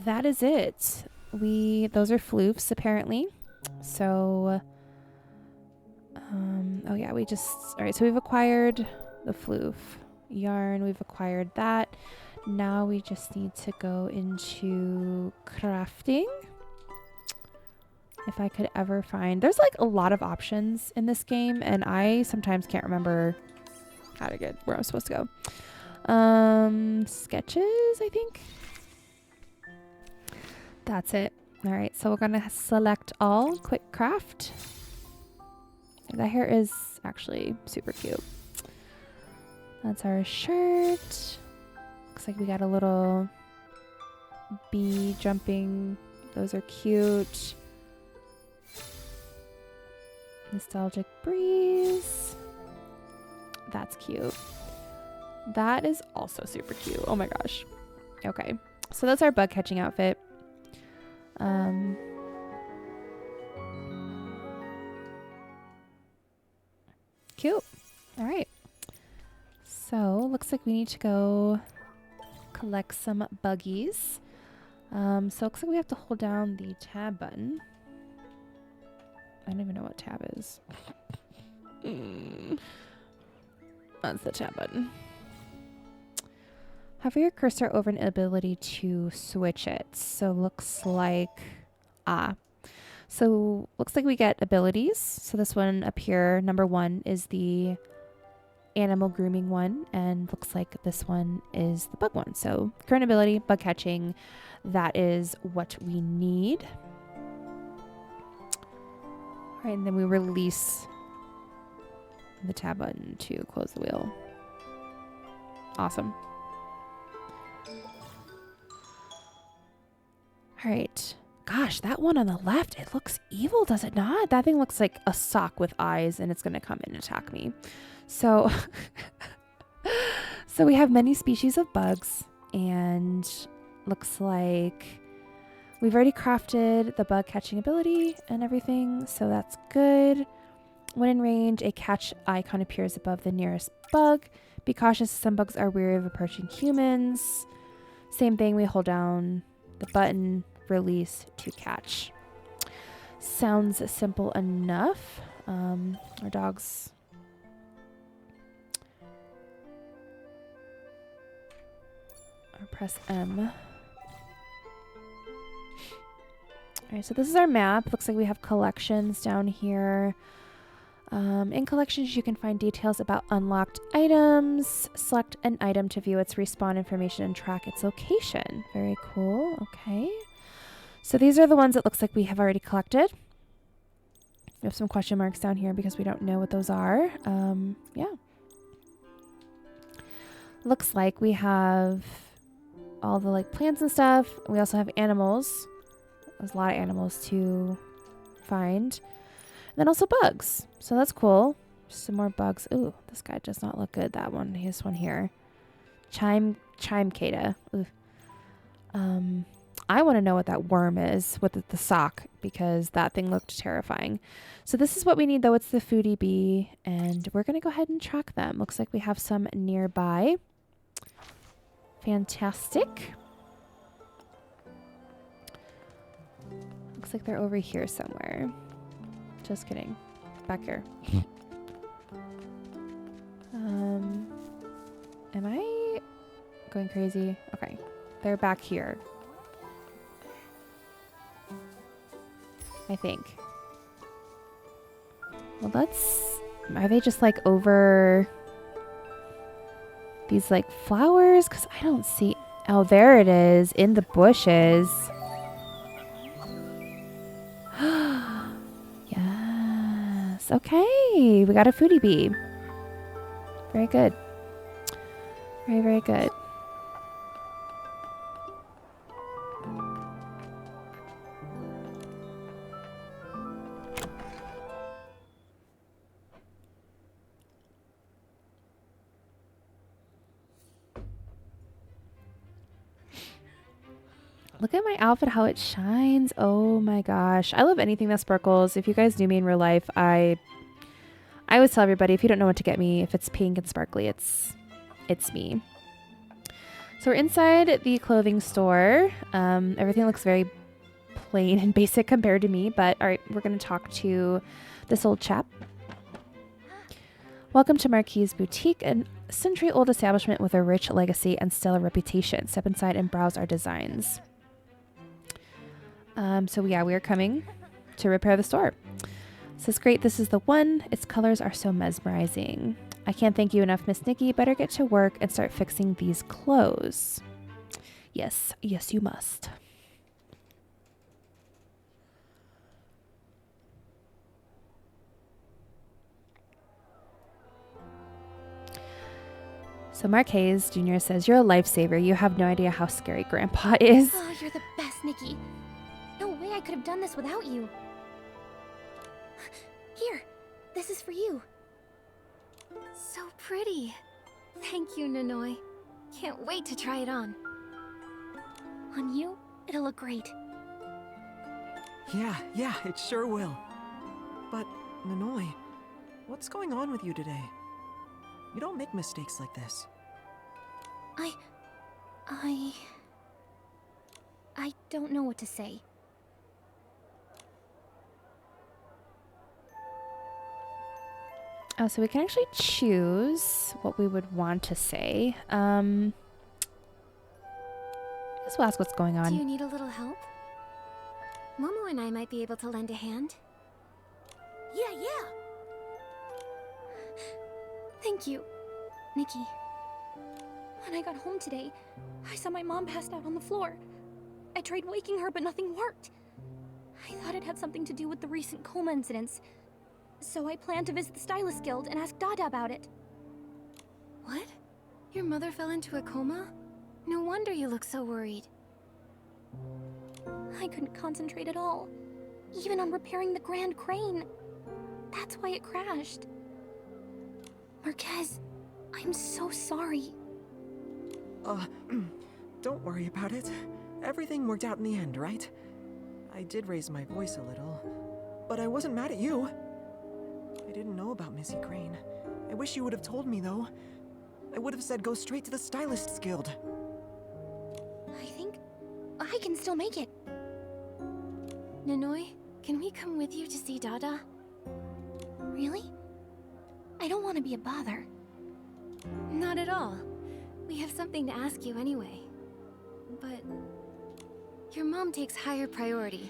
A: That is it. Those are floofs apparently. So, oh yeah, all right, so we've acquired the floof yarn. We've acquired that. Now we just need to go into crafting. If I could ever find... There's like a lot of options in this game, and I sometimes can't remember how to get where I'm supposed to go. Sketches, I think. That's it. All right, so we're going to select all, quick craft. That hair is actually super cute. That's our shirt. Looks like we got a little bee jumping. Those are cute. Nostalgic breeze. That's cute. That is also super cute. Oh my gosh. Okay. So that's our bug catching outfit. Cute. All right. So looks like we need to go collect some buggies. So it looks like we have to hold down the tab button. I don't even know what tab is. That's the tab button. Hover your cursor over an ability to switch it. So looks like, so looks like we get abilities. So this one up here, number 1, is the animal grooming one, and looks like this one is the bug one. So current ability, bug catching, that is what we need. All right, and then we release the tab button to close the wheel. Awesome. All right. Gosh, that one on the left, it looks evil, does it not? That thing looks like a sock with eyes, and it's going to come in and attack me. So, so we have many species of bugs, and looks like we've already crafted the bug catching ability and everything, so that's good. When in range, a catch icon appears above the nearest bug. Be cautious, some bugs are wary of approaching humans. Same thing, we hold down the button, release to catch. Sounds simple enough. Our dogs. Or press M. Alright, so this is our map. Looks like we have collections down here. In collections, you can find details about unlocked items. Select an item to view its respawn information and track its location. Very cool. Okay. So these are the ones that looks like we have already collected. We have some question marks down here because we don't know what those are. Yeah. Looks like we have all the like plants and stuff. We also have animals. There's a lot of animals to find. And then also bugs. So that's cool. Some more bugs. Ooh, this guy does not look good. That one. This one here. Chime Cata. Ooh. I want to know what that worm is with the sock, because that thing looked terrifying. So this is what we need, though. It's the foodie bee, and we're going to go ahead and track them. Looks like we have some nearby. Fantastic. Looks like they're over here somewhere. Just kidding. Back here. Am I going crazy? Okay. They're back here. I think. Well, are they just like over these like flowers? Because I don't see. Oh, there it is in the bushes. Yes. Okay. We got a foodie bee. Very good. Very, very good. Look at my outfit, how it shines. Oh my gosh. I love anything that sparkles. If you guys knew me in real life, I always tell everybody, if you don't know what to get me, if it's pink and sparkly, it's me. So we're inside the clothing store. Everything looks very plain and basic compared to me, but all right, we're going to talk to this old chap. Welcome to Marquis Boutique, a century-old establishment with a rich legacy and stellar reputation. Step inside and browse our designs. So yeah, we are coming to repair the store. Says, great, this is the one. Its colors are so mesmerizing. I can't thank you enough, Miss Nikki. Better get to work and start fixing these clothes. Yes, yes, you must. So Marquez Jr. says, you're a lifesaver. You have no idea how scary Grandpa is.
C: Oh, you're the best, Nikki. No way I could have done this without you. Here, this is for you. So pretty. Thank you, Nanoi. Can't wait to try it on. On you, it'll look great.
L: Yeah, it sure will. But, Nanoi, what's going on with you today? You don't make mistakes like this.
C: I don't know what to say.
A: Oh, so we can actually choose what we would want to say. This will ask what's going
C: Do you
A: on.
C: need a little help? Momo and I might be able to lend a hand.
E: Yeah, yeah.
K: Thank you, Nikki. When I got home today, I saw my mom passed out on the floor. I tried waking her, but nothing worked. I thought it had something to do with the recent coma incidents. So I planned to visit the Stylist Guild and ask Dada about it.
C: What? Your mother fell into a coma? No wonder you look so worried.
K: I couldn't concentrate at all, even on repairing the Grand Crane. That's why it crashed. Marquez, I'm so sorry.
L: Don't worry about it. Everything worked out in the end, right? I did raise my voice a little, but I wasn't mad at you. I didn't know about Missy Crane. I wish you would have told me, though. I would have said go straight to the Stylists Guild.
K: I think I can still make it.
C: Nanoi, can we come with you to see Dada?
K: Really? I don't want to be a bother.
C: Not at all. We have something to ask you anyway. But your mom takes higher priority.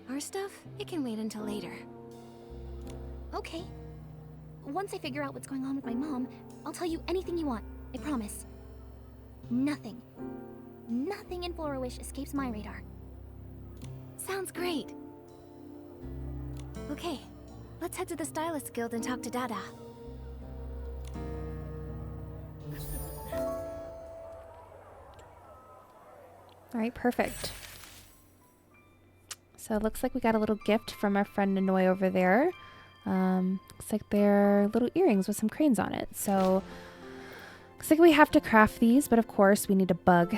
C: Our stuff, it can wait until later.
K: Okay. Once I figure out what's going on with my mom, I'll tell you anything you want. I promise. Nothing in Flora Wish escapes my radar.
C: Sounds great. Okay, let's head to the Stylist Guild and talk to Dada.
A: All right, perfect. So it looks like we got a little gift from our friend Nanoi over there. Looks like they're little earrings with some cranes on it. So looks like we have to craft these, but of course we need a bug.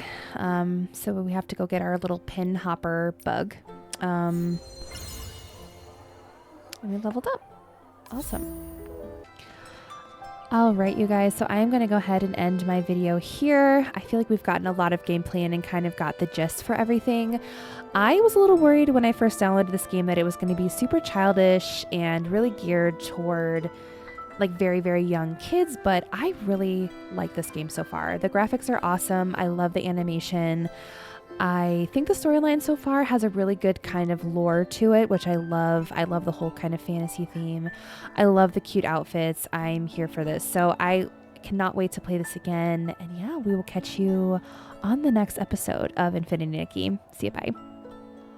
A: So we have to go get our little pin hopper bug. And we leveled up. Awesome. All right, you guys, so I am going to go ahead and end my video here. I feel like we've gotten a lot of gameplay in and kind of got the gist for everything. I was a little worried when I first downloaded this game that it was going to be super childish and really geared toward like very, very young kids, but I really like this game so far. The graphics are awesome. I love the animation. I think the storyline so far has a really good kind of lore to it, which I love. I love the whole kind of fantasy theme. I love the cute outfits. I'm here for this. So I cannot wait to play this again. And yeah, we will catch you on the next episode of Infinitynikki. See you, bye.